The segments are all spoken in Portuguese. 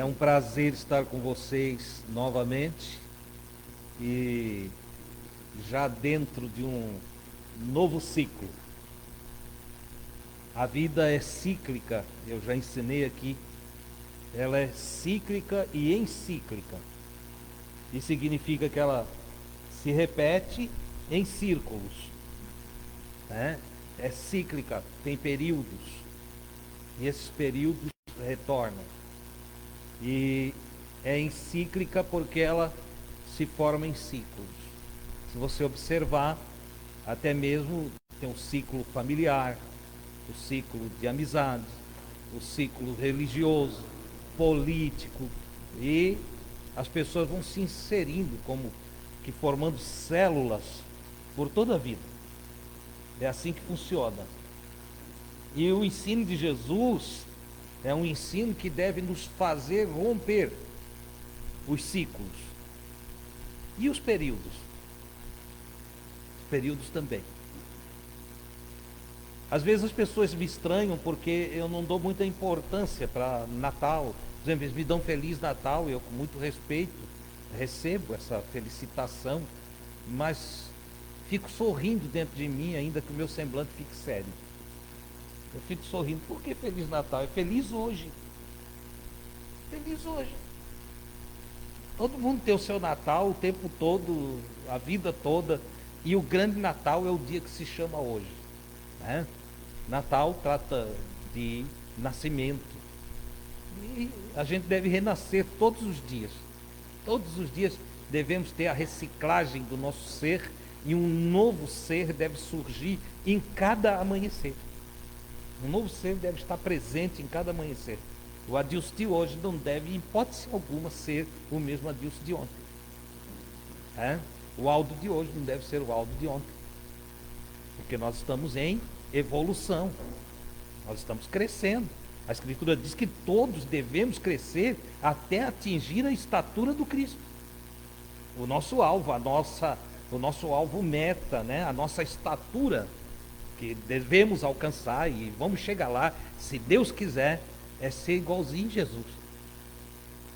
um prazer estar com vocês novamente e já dentro de um novo ciclo. A vida é cíclica, eu já ensinei aqui. Ela é cíclica e encíclica. Isso significa que ela se repete em círculos, né? É cíclica, tem períodos, e esses períodos retornam. E é encíclica porque ela se forma em ciclos. Se você observar, até mesmo tem um ciclo familiar, o ciclo de amizade, o ciclo religioso, político, e as pessoas vão se inserindo como que formando células por toda a vida. É assim que funciona. E o ensino de Jesus é um ensino que deve nos fazer romper os ciclos e os períodos. Os períodos também. Às vezes as pessoas me estranham porque eu não dou muita importância para Natal. Por exemplo, eles me dão Feliz Natal e eu com muito respeito recebo essa felicitação, mas fico sorrindo dentro de mim ainda que o meu semblante fique sério. Eu fico sorrindo. Por que Feliz Natal? É feliz hoje. Feliz hoje. Todo mundo tem o seu Natal o tempo todo, a vida toda, e o grande Natal é o dia que se chama hoje, né? Natal trata de nascimento. E a gente deve renascer todos os dias. Todos os dias devemos ter a reciclagem do nosso ser, e um novo ser deve surgir em cada amanhecer. Um novo ser deve estar presente em cada amanhecer. O Adilson de hoje não deve, em hipótese alguma, ser o mesmo Adilson de ontem. O Aldo de hoje não deve ser o Aldo de ontem. Porque nós estamos em evolução. Nós estamos crescendo. A Escritura diz que todos devemos crescer até atingir a estatura do Cristo. O nosso alvo, o nosso alvo meta, né? A nossa estatura que devemos alcançar, e vamos chegar lá, se Deus quiser, é ser igualzinho a Jesus.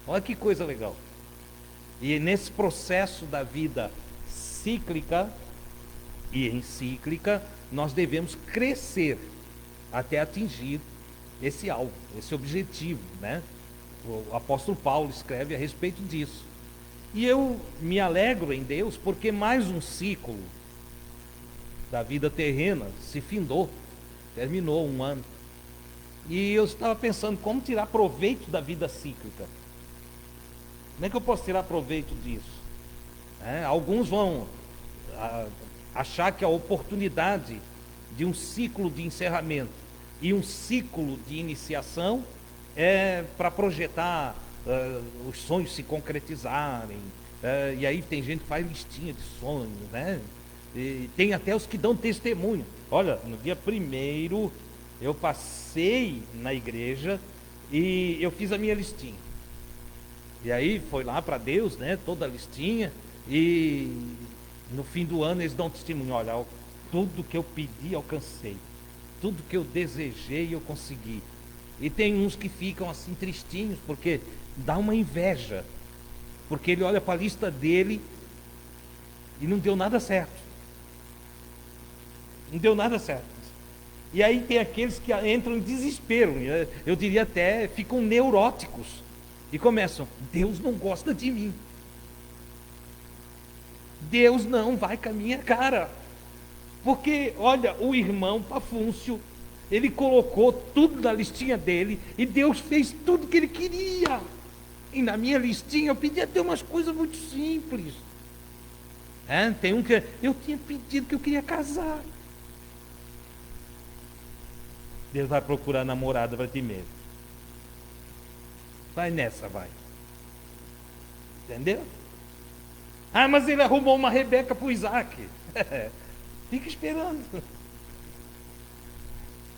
Olha que coisa legal. E nesse processo da vida cíclica e encíclica, nós devemos crescer até atingir esse alvo, esse objetivo, né? O apóstolo Paulo escreve a respeito disso. E eu me alegro em Deus porque mais um ciclo da vida terrena se findou, terminou um ano. E eu estava pensando como tirar proveito da vida cíclica. Como é que eu posso tirar proveito disso? Alguns vão achar que a oportunidade de um ciclo de encerramento e um ciclo de iniciação é para projetar os sonhos se concretizarem. E aí tem gente que faz listinha de sonhos, né? E tem até os que dão testemunho. Olha, no dia 1º eu passei na igreja e eu fiz a minha listinha. E aí foi lá para Deus, né? Toda a listinha. E no fim do ano eles dão testemunho. Olha, tudo que eu pedi alcancei. Tudo que eu desejei eu consegui. E tem uns que ficam assim tristinhos porque dá uma inveja. Porque ele olha para a lista dele e não deu nada certo. Não deu nada certo. E aí tem aqueles que entram em desespero, eu diria até, ficam neuróticos. E começam, Deus não gosta de mim. Deus não vai com a minha cara. Porque, olha, o irmão Pafúncio, ele colocou tudo na listinha dele, e Deus fez tudo que ele queria. E na minha listinha eu pedi até umas coisas muito simples. Tem um que eu tinha pedido que eu queria casar. Deus vai procurar namorada para ti mesmo. Vai nessa, vai. Entendeu? Mas ele arrumou uma Rebeca para o Isaac. Fica esperando.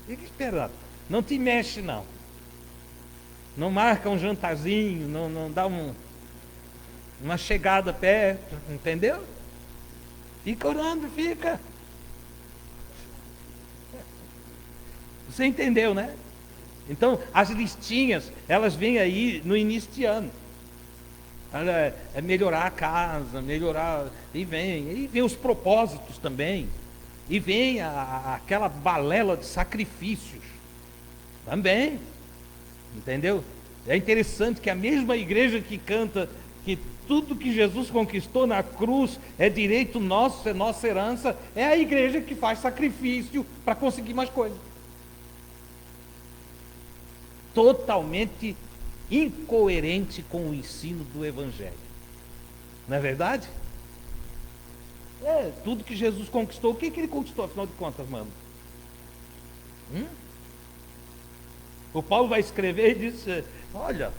Fica esperando. Não te mexe, não. Não marca um jantarzinho, não dá uma chegada perto, entendeu? Fica orando, fica. Você entendeu, né? Então, as listinhas, elas vêm aí no início de ano. É melhorar a casa, melhorar, e vem os propósitos também, e vem aquela balela de sacrifícios também, entendeu? É interessante que a mesma igreja que canta que tudo que Jesus conquistou na cruz é direito nosso, é nossa herança, é a igreja que faz sacrifício para conseguir mais coisas. Totalmente incoerente com o ensino do Evangelho. Não é verdade? Tudo que Jesus conquistou, o que ele conquistou, afinal de contas, mano? O Paulo vai escrever e diz, olha,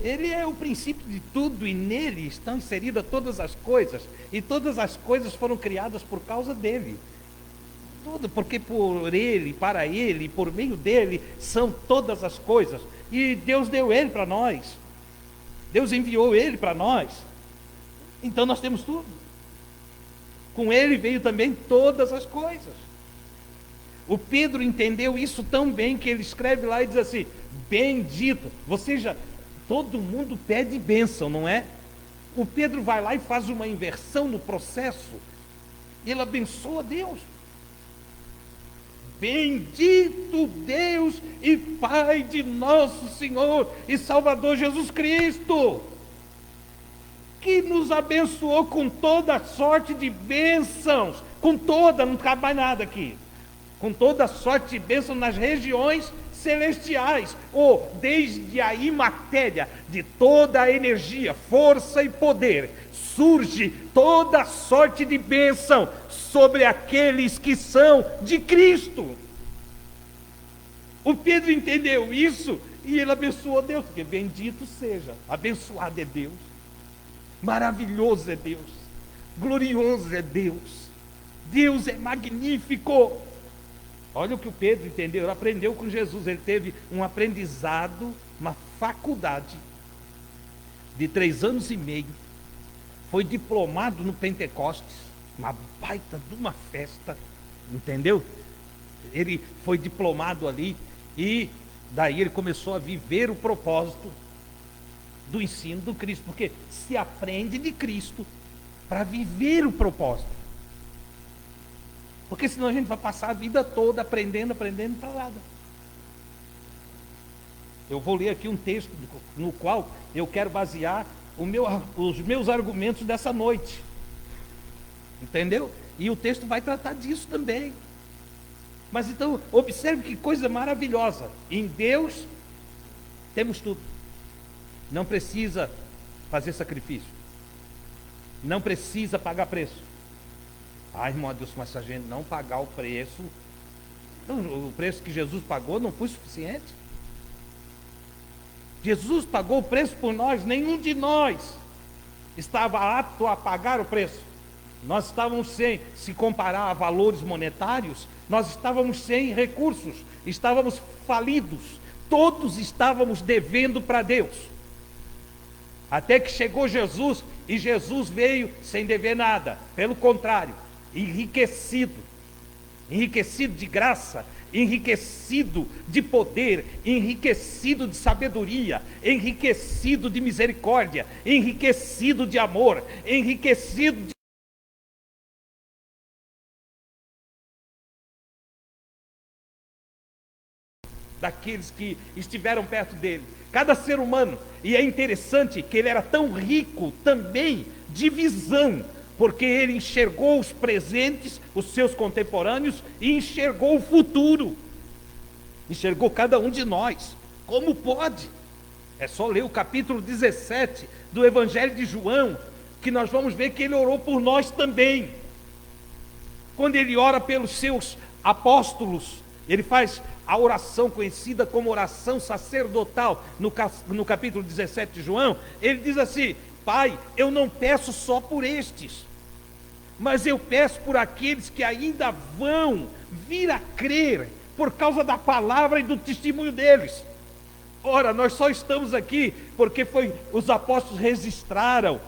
ele é o princípio de tudo e nele estão inseridas todas as coisas, e todas as coisas foram criadas por causa dele. Tudo, porque por ele, para ele, e por meio dele são todas as coisas. E Deus deu ele para nós. Deus enviou ele para nós. Então nós temos tudo. Com ele veio também todas as coisas. O Pedro entendeu isso tão bem que ele escreve lá e diz assim: bendito. Você já, todo mundo pede bênção, não é? O Pedro vai lá e faz uma inversão no processo. Ele abençoa Deus. Bendito Deus e Pai de nosso Senhor e Salvador Jesus Cristo, que nos abençoou com toda sorte de bênçãos, com toda, não cabe mais nada aqui, com toda sorte de bênçãos nas regiões celestiais, ou desde a imatéria de toda a energia, força e poder, surge toda sorte de bênção sobre aqueles que são de Cristo. O Pedro entendeu isso e ele abençoou Deus, porque bendito seja, abençoado é Deus, maravilhoso é Deus, glorioso é Deus, Deus é magnífico. Olha o que o Pedro entendeu, ele aprendeu com Jesus, ele teve um aprendizado, uma faculdade de 3 anos e meio, foi diplomado no Pentecostes, uma baita de uma festa, entendeu? Ele foi diplomado ali e daí ele começou a viver o propósito do ensino do Cristo, porque se aprende de Cristo para viver o propósito, porque senão a gente vai passar a vida toda aprendendo para nada. Eu vou ler aqui um texto no qual eu quero basear os meus argumentos dessa noite, entendeu? E o texto vai tratar disso também. Mas então, observe que coisa maravilhosa. Em Deus temos tudo. Não precisa fazer sacrifício. Não precisa pagar preço. Irmão Deus, mas se a gente não pagar o preço, o preço que Jesus pagou não foi suficiente. Jesus pagou o preço por nós, nenhum de nós estava apto a pagar o preço. Nós estávamos sem, se comparar a valores monetários, nós estávamos sem recursos, estávamos falidos, todos estávamos devendo para Deus. Até que chegou Jesus, e Jesus veio sem dever nada, pelo contrário, enriquecido de graça, enriquecido de poder, enriquecido de sabedoria, enriquecido de misericórdia, enriquecido de amor, enriquecido de daqueles que estiveram perto dele, cada ser humano. E é interessante que ele era tão rico também de visão, porque ele enxergou os presentes, os seus contemporâneos, e enxergou o futuro, enxergou cada um de nós. Como pode? É só ler o capítulo 17 do Evangelho de João, que nós vamos ver que ele orou por nós também. Quando ele ora pelos seus apóstolos, ele faz a oração conhecida como oração sacerdotal, no capítulo 17 de João. Ele diz assim: Pai, eu não peço só por estes, mas eu peço por aqueles que ainda vão vir a crer por causa da palavra e do testemunho deles. Ora, nós só estamos aqui porque os apóstolos registraram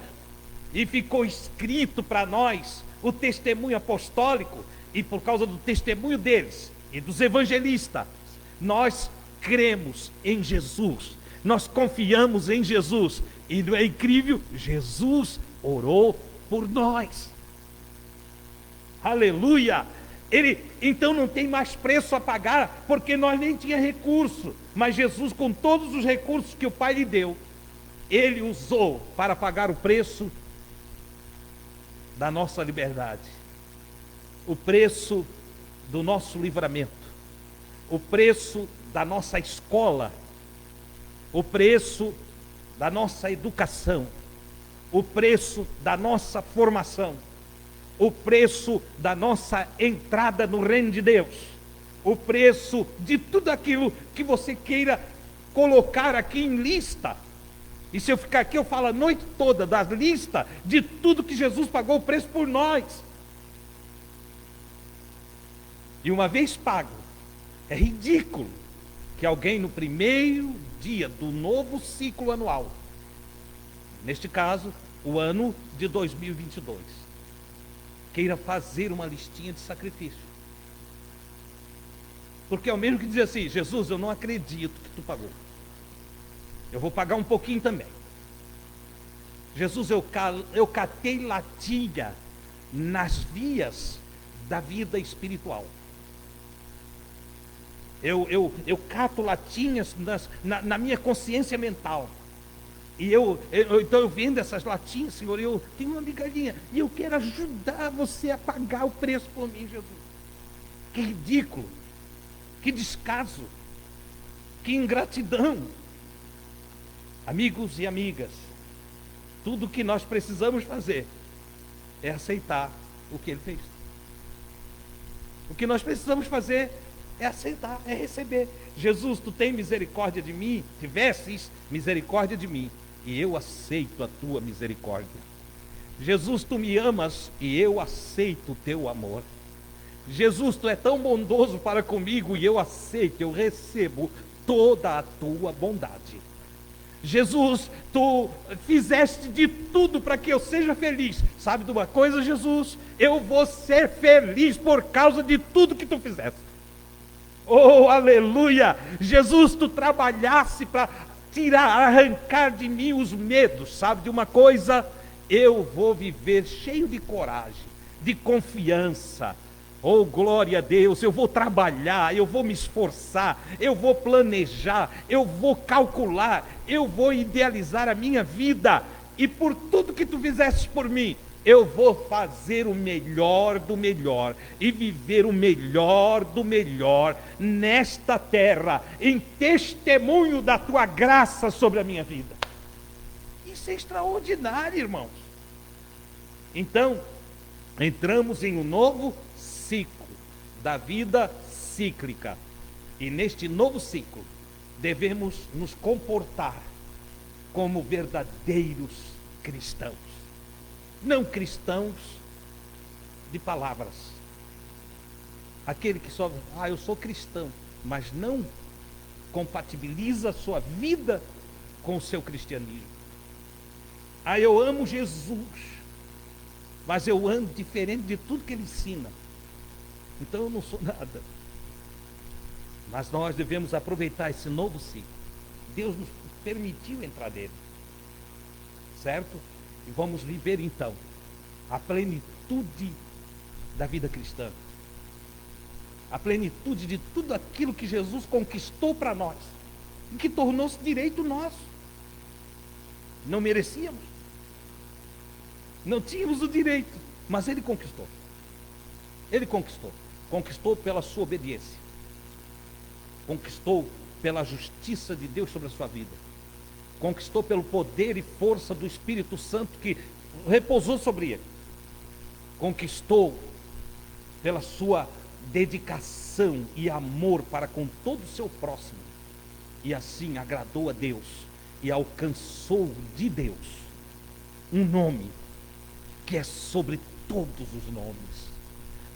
e ficou escrito para nós o testemunho apostólico, e por causa do testemunho deles e dos evangelistas, nós cremos em Jesus, nós confiamos em Jesus, e não é incrível? Jesus orou por nós. Aleluia! Ele então não tem mais preço a pagar, porque nós nem tinha recurso, mas Jesus, com todos os recursos que o Pai lhe deu, ele usou para pagar o preço da nossa liberdade, o preço do nosso livramento, o preço da nossa escola, o preço da nossa educação, o preço da nossa formação, o preço da nossa entrada no reino de Deus, o preço de tudo aquilo que você queira colocar aqui em lista. E se eu ficar aqui, eu falo a noite toda da lista de tudo que Jesus pagou o preço por nós. E uma vez pago, é ridículo que alguém no primeiro dia do novo ciclo anual, neste caso, o ano de 2022, queira fazer uma listinha de sacrifício. Porque é o mesmo que dizer assim: Jesus, eu não acredito que tu pagou, eu vou pagar um pouquinho também. Jesus, eu catei latinha nas vias da vida espiritual. Eu cato latinhas na minha consciência mental. E então eu vendo essas latinhas, Senhor, eu tenho uma migalhinha, e eu quero ajudar você a pagar o preço por mim, Jesus. Que ridículo, que descaso, que ingratidão. Amigos e amigas, tudo que nós precisamos fazer é aceitar o que Ele fez. O que nós precisamos fazer é aceitar, é receber. Jesus, tu tens misericórdia de mim, tivesses misericórdia de mim, e eu aceito a tua misericórdia. Jesus, tu me amas, e eu aceito o teu amor. Jesus, tu é tão bondoso para comigo, e eu aceito, eu recebo toda a tua bondade. Jesus, tu fizeste de tudo para que eu seja feliz. Sabe de uma coisa, Jesus? Eu vou ser feliz por causa de tudo que tu fizeste. Oh, aleluia! Jesus, tu trabalhasse para arrancar de mim os medos. Sabe de uma coisa? Eu vou viver cheio de coragem, de confiança. Oh, glória a Deus, eu vou trabalhar, eu vou me esforçar, eu vou planejar, eu vou calcular, eu vou idealizar a minha vida, e por tudo que tu fizeste por mim, eu vou fazer o melhor do melhor, e viver o melhor do melhor, nesta terra, em testemunho da tua graça sobre a minha vida. Isso é extraordinário, irmãos. Então, entramos em um novo ciclo da vida cíclica, e neste novo ciclo devemos nos comportar como verdadeiros cristãos, não cristãos de palavras, aquele que só, eu sou cristão, mas não compatibiliza a sua vida com o seu cristianismo. Eu amo Jesus, mas eu ando diferente de tudo que ele ensina, então eu não sou nada. Mas nós devemos aproveitar esse novo ciclo. Deus nos permitiu entrar nele, certo? E vamos viver então a plenitude da vida cristã, a plenitude de tudo aquilo que Jesus conquistou para nós, e que tornou-se direito nosso. Não merecíamos, não tínhamos o direito, mas Ele conquistou. Ele conquistou pela sua obediência, conquistou pela justiça de Deus sobre a sua vida, conquistou pelo poder e força do Espírito Santo que repousou sobre ele, conquistou pela sua dedicação e amor para com todo o seu próximo, e assim agradou a Deus e alcançou de Deus um nome que é sobre todos os nomes,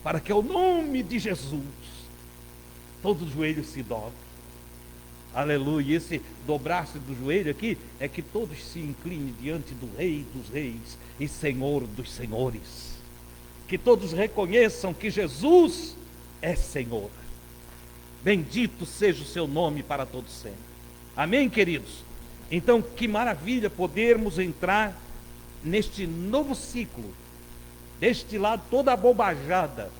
para que ao nome de Jesus todo joelho se dobre. Aleluia. Esse dobrar-se do joelho aqui é que todos se inclinem diante do Rei dos Reis e Senhor dos Senhores, que todos reconheçam que Jesus é Senhor. Bendito seja o seu nome para todos sempre. Amém, queridos? Então, que maravilha podermos entrar neste novo ciclo. Deste lado, toda a bobajada.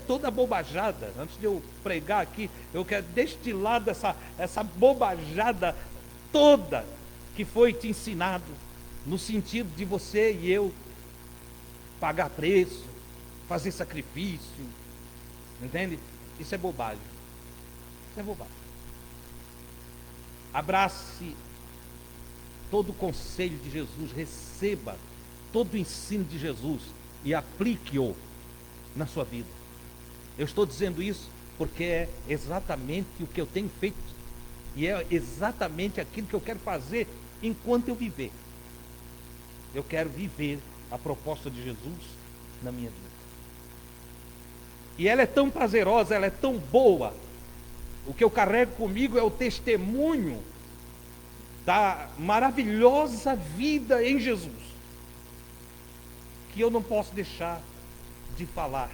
Toda a bobajada. Antes de eu pregar aqui, eu quero deste lado essa bobajada toda que foi te ensinado, no sentido de você e eu pagar preço, fazer sacrifício, entende? Isso é bobagem. Isso é bobagem. Abrace todo o conselho de Jesus, receba todo o ensino de Jesus e aplique-o na sua vida. Eu estou dizendo isso porque é exatamente o que eu tenho feito e é exatamente aquilo que eu quero fazer enquanto eu viver. Eu quero viver a proposta de Jesus na minha vida. E ela é tão prazerosa, ela é tão boa. O que eu carrego comigo é o testemunho da maravilhosa vida em Jesus, que eu não posso deixar de falar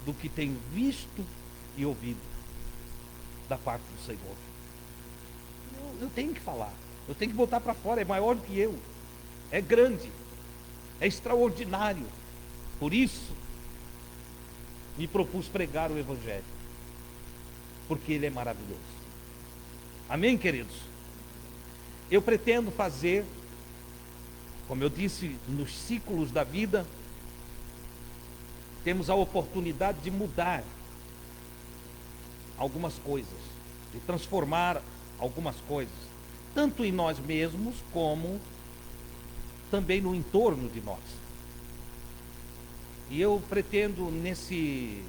do que tenho visto e ouvido da parte do Senhor. Eu tenho que falar, eu tenho que botar para fora, é maior do que eu, é grande, é extraordinário. Por isso, me propus pregar o Evangelho, porque ele é maravilhoso. Amém, queridos? Eu pretendo fazer, como eu disse, nos ciclos da vida, temos a oportunidade de mudar algumas coisas, de transformar algumas coisas, tanto em nós mesmos, como também no entorno de nós. E eu pretendo, nesse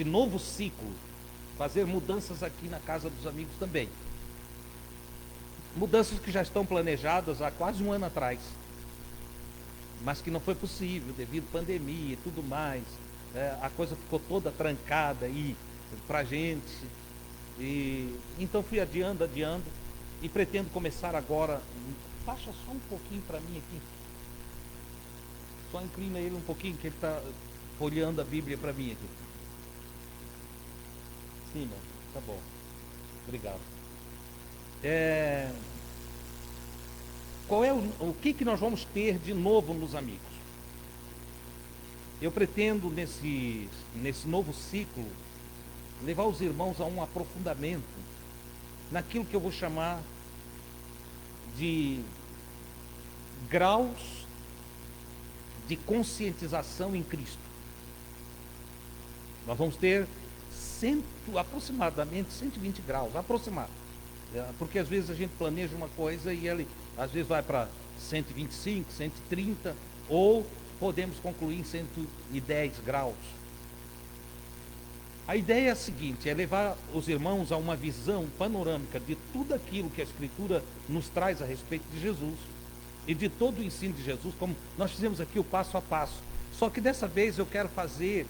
novo ciclo, fazer mudanças aqui na casa dos amigos também. Mudanças que já estão planejadas há quase um ano atrás, mas que não foi possível devido à pandemia e tudo mais. A coisa ficou toda trancada aí pra gente. E então fui adiando e pretendo começar agora. Baixa só um pouquinho para mim aqui. Só inclina ele um pouquinho, que ele está folheando a Bíblia para mim aqui. Sim, irmão, tá bom. Obrigado. Qual é o que nós vamos ter de novo nos amigos? Eu pretendo, nesse novo ciclo, levar os irmãos a um aprofundamento naquilo que eu vou chamar de graus de conscientização em Cristo. Nós vamos ter aproximadamente 120 graus, aproximado. Porque às vezes a gente planeja uma coisa e ele às vezes vai para 125, 130, ou podemos concluir em 110 graus. A ideia é a seguinte, é levar os irmãos a uma visão panorâmica de tudo aquilo que a Escritura nos traz a respeito de Jesus e de todo o ensino de Jesus, como nós fizemos aqui o passo a passo. Só que dessa vez eu quero fazer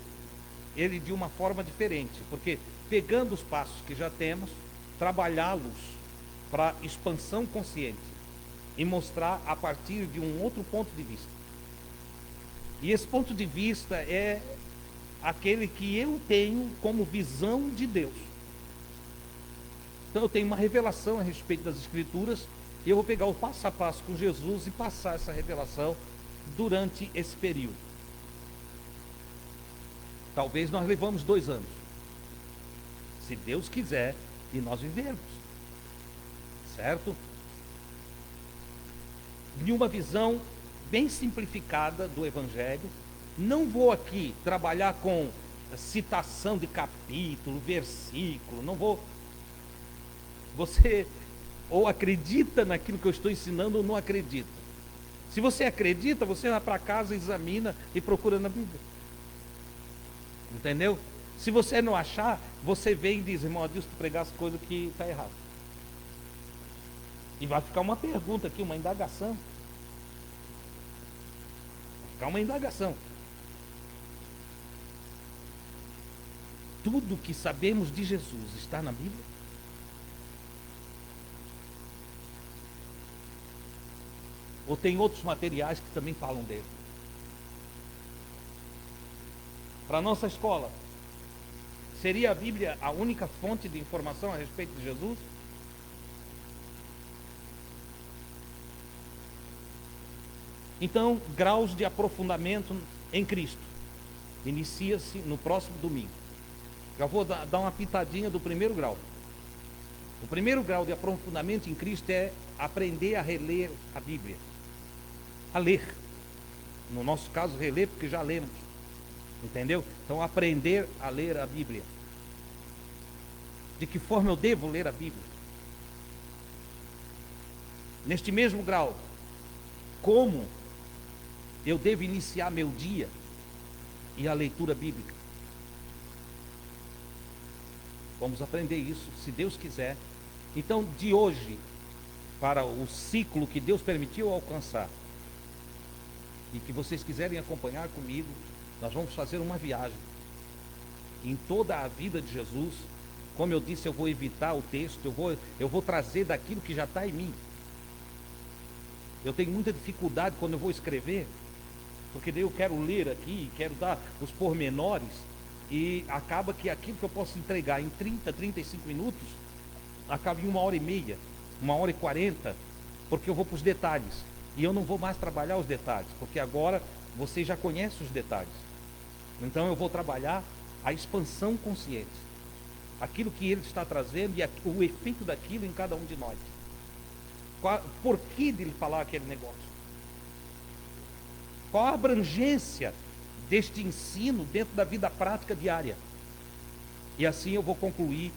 ele de uma forma diferente, porque pegando os passos que já temos, trabalhá-los para expansão consciente e mostrar a partir de um outro ponto de vista. E esse ponto de vista é aquele que eu tenho como visão de Deus. Então eu tenho uma revelação a respeito das Escrituras e eu vou pegar o passo a passo com Jesus e passar essa revelação durante esse período. Talvez nós levamos 2 anos, se Deus quiser e nós vivermos, certo? De uma visão bem simplificada do Evangelho. Não vou aqui trabalhar com citação de capítulo, versículo, não vou. Você ou acredita naquilo que eu estou ensinando ou não acredita. Se você acredita, você vai para casa, examina e procura na Bíblia. Entendeu? Se você não achar, você vem e diz, irmão, Deus, tu pregasse coisa que está errado. E vai ficar uma pergunta aqui, uma indagação. Vai ficar uma indagação. Tudo que sabemos de Jesus está na Bíblia? Ou tem outros materiais que também falam dele? Para a nossa escola, Seria a Bíblia a única fonte de informação a respeito de Jesus? Então, graus de aprofundamento em Cristo. Inicia-se no próximo domingo. Já vou dar uma pitadinha do primeiro grau. O primeiro grau de aprofundamento em Cristo é aprender a reler a Bíblia. A ler. No nosso caso, reler porque já lemos. Entendeu? Então, aprender a ler a Bíblia. De que forma eu devo ler a Bíblia? Neste mesmo grau, como eu devo iniciar meu dia e a leitura bíblica? Vamos aprender isso, se Deus quiser. Então, de hoje, para o ciclo que Deus permitiu alcançar, e que vocês quiserem acompanhar comigo, nós vamos fazer uma viagem em toda a vida de Jesus. Como eu disse, eu vou evitar o texto, eu vou trazer daquilo que já está em mim. Eu tenho muita dificuldade quando eu vou escrever, porque daí eu quero ler aqui, quero dar os pormenores, e acaba que aquilo que eu posso entregar em 30, 35 minutos, acaba em 1h30, 1h40, porque eu vou para os detalhes, e eu não vou mais trabalhar os detalhes, porque agora você já conhece os detalhes. Então eu vou trabalhar a expansão consciente, aquilo que ele está trazendo e o efeito daquilo em cada um de nós. Por que dele falar aquele negócio? Qual a abrangência deste ensino dentro da vida prática diária? E assim eu vou concluir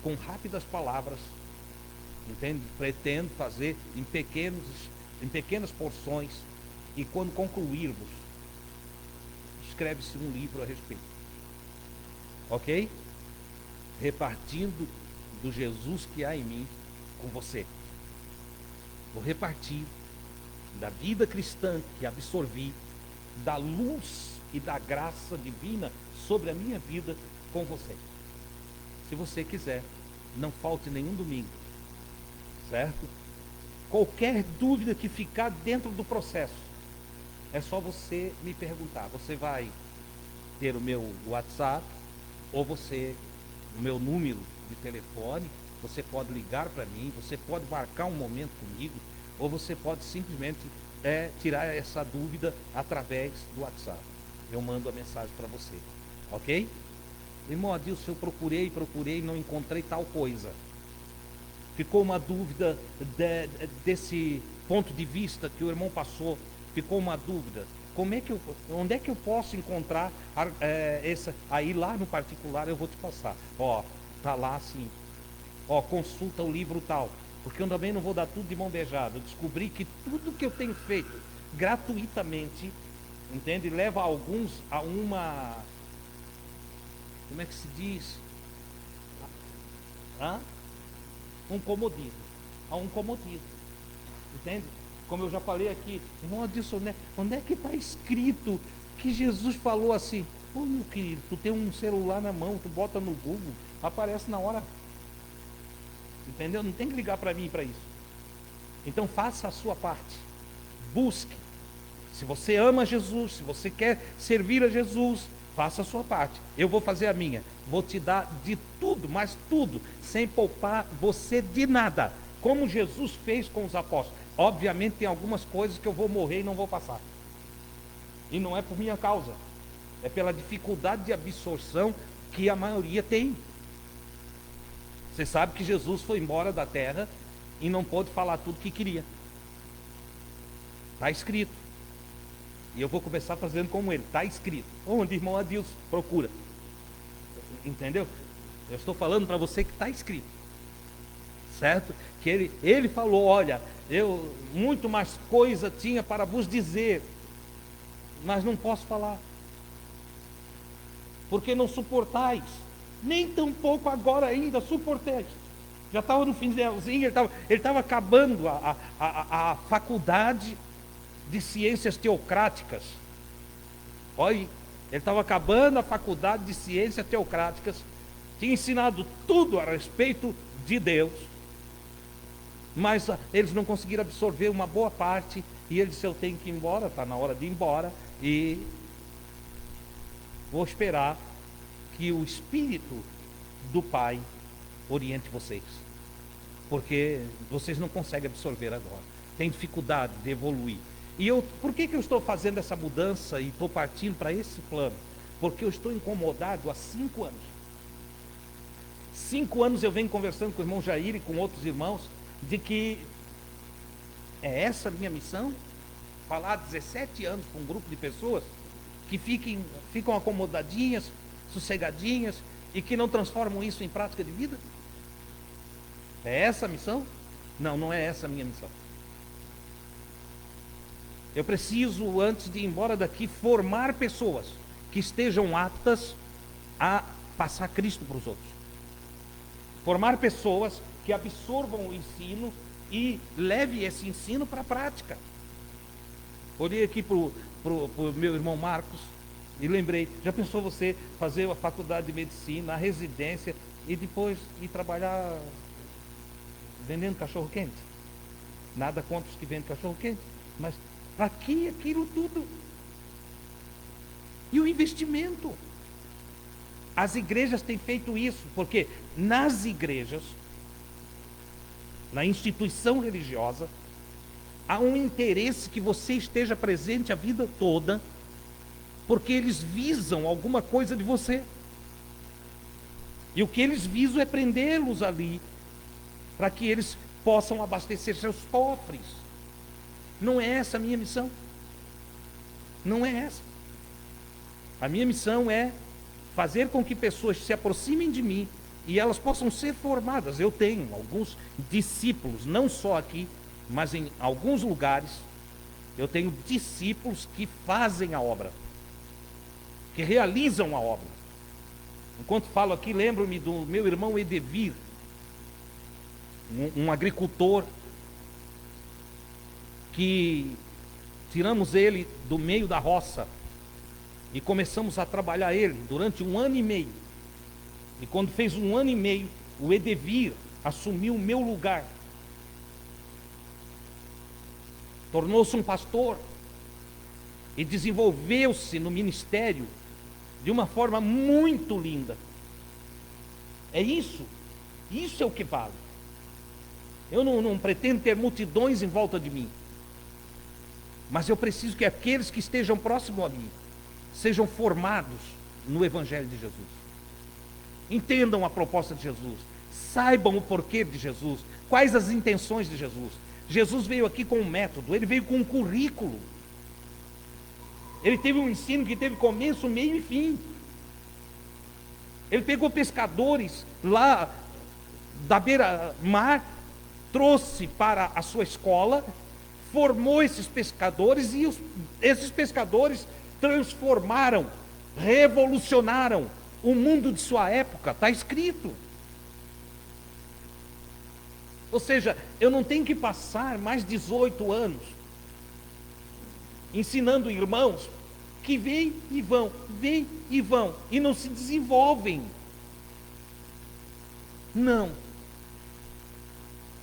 com rápidas palavras, entende? Pretendo fazer em pequenas porções, e quando concluirmos, escreve-se um livro a respeito. Ok? Repartindo do Jesus que há em mim com você. Vou repartir da vida cristã que absorvi, da luz e da graça divina sobre a minha vida com você. Se você quiser, não falte nenhum domingo, certo? Qualquer dúvida que ficar dentro do processo, é só você me perguntar. Você vai ter o meu WhatsApp, ou o meu número de telefone, você pode ligar para mim, você pode marcar um momento comigo, ou você pode simplesmente tirar essa dúvida através do WhatsApp. Eu mando a mensagem para você, ok? Irmão Adilson, eu procurei, não encontrei tal coisa. Ficou uma dúvida desse ponto de vista que o irmão passou, ficou uma dúvida. Onde é que eu posso encontrar aí lá no particular? Eu vou te passar. Ó, tá lá assim. Ó, consulta o livro tal. Porque eu também não vou dar tudo de mão beijada. Eu descobri que tudo que eu tenho feito gratuitamente, entende? Leva alguns a uma... Como é que se diz? Um comodismo. A um comodismo. Entende? Como eu já falei aqui, irmão Adilson, onde é que está escrito que Jesus falou assim? Ô meu querido, tu tem um celular na mão, tu bota no Google, aparece na hora. Entendeu? Não tem que ligar para mim para isso. Então faça a sua parte. Busque. Se você ama Jesus, se você quer servir a Jesus, faça a sua parte. Eu vou fazer a minha. Vou te dar de tudo, mas tudo, sem poupar você de nada. Como Jesus fez com os apóstolos. Obviamente tem algumas coisas que eu vou morrer e não vou passar. E não é por minha causa. É pela dificuldade de absorção que a maioria tem. Você sabe que Jesus foi embora da terra e não pôde falar tudo que queria. Está escrito. E eu vou começar fazendo como ele. Está escrito. Onde, irmão Adilson? Procura. Entendeu? Eu estou falando para você que está escrito. Certo? Que ele falou, olha, eu muito mais coisa tinha para vos dizer, mas não posso falar. Porque não suportais. Nem tão pouco agora ainda suporteis. Já estava no finalzinho, ele estava acabando a faculdade de ciências teocráticas. Olha, ele estava acabando a faculdade de ciências teocráticas, tinha ensinado tudo a respeito de Deus, mas eles não conseguiram absorver uma boa parte, e ele disse, eu tenho que ir embora, está na hora de ir embora, e vou esperar que o Espírito do Pai oriente vocês, porque vocês não conseguem absorver agora, tem dificuldade de evoluir. E por que eu estou fazendo essa mudança e estou partindo para esse plano? Porque eu estou incomodado há 5 anos. 5 anos eu venho conversando com o irmão Jair e com outros irmãos, de que é essa a minha missão? Falar há 17 anos com um grupo de pessoas que ficam acomodadinhas, sossegadinhas, e que não transformam isso em prática de vida? É essa a missão? Não, não é essa a minha missão. Eu preciso, antes de ir embora daqui, formar pessoas que estejam aptas a passar Cristo para os outros. Formar pessoas que absorvam o ensino e leve esse ensino para a prática. Olhei aqui para o meu irmão Marcos e lembrei, já pensou você fazer a faculdade de medicina, a residência e depois ir trabalhar vendendo cachorro quente? Nada contra os que vendem cachorro quente, mas para que aquilo tudo? E o investimento? As igrejas têm feito isso, porque nas igrejas, na instituição religiosa, há um interesse que você esteja presente a vida toda, porque eles visam alguma coisa de você. E o que eles visam é prendê-los ali, para que eles possam abastecer seus cofres. Não é essa a minha missão. Não é essa. A minha missão é fazer com que pessoas se aproximem de mim e elas possam ser formadas. Eu tenho alguns discípulos, não só aqui, mas em alguns lugares, eu tenho discípulos que fazem a obra, que realizam a obra. Enquanto falo aqui, lembro-me do meu irmão Edevir, um agricultor, que tiramos ele do meio da roça e começamos a trabalhar ele durante 1 ano e meio. E quando fez 1 ano e meio, o Edevir assumiu o meu lugar. Tornou-se um pastor e desenvolveu-se no ministério de uma forma muito linda. É isso é o que vale. Eu não pretendo ter multidões em volta de mim, mas eu preciso que aqueles que estejam próximos a mim sejam formados no Evangelho de Jesus, entendam a proposta de Jesus, saibam o porquê de Jesus, quais as intenções de Jesus. Jesus veio aqui com um método, ele veio com um currículo, ele teve um ensino que teve começo, meio e fim. Ele pegou pescadores lá da beira-mar, trouxe para a sua escola, formou esses pescadores e esses pescadores transformaram, revolucionaram o mundo de sua época, está escrito. Ou seja, eu não tenho que passar mais 18 anos ensinando irmãos que vêm e vão, e não se desenvolvem. Não.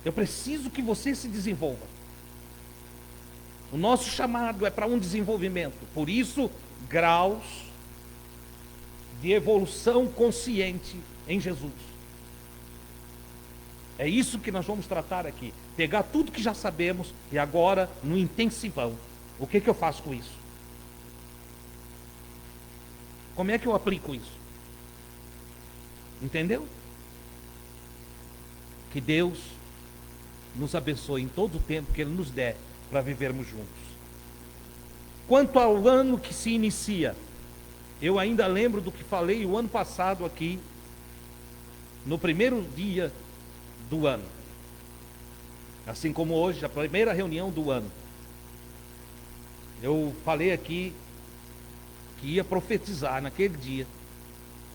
Eu preciso que você se desenvolva. O nosso chamado é para um desenvolvimento. Por isso, graus de evolução consciente em Jesus. É isso que nós vamos tratar aqui. Pegar tudo que já sabemos e agora no intensivão. O que eu faço com isso? Como é que eu aplico isso? Entendeu? Que Deus nos abençoe em todo o tempo que Ele nos der para vivermos juntos. Quanto ao ano que se inicia, eu ainda lembro do que falei o ano passado aqui, no primeiro dia do ano, assim como hoje, a primeira reunião do ano. Eu falei aqui que ia profetizar naquele dia,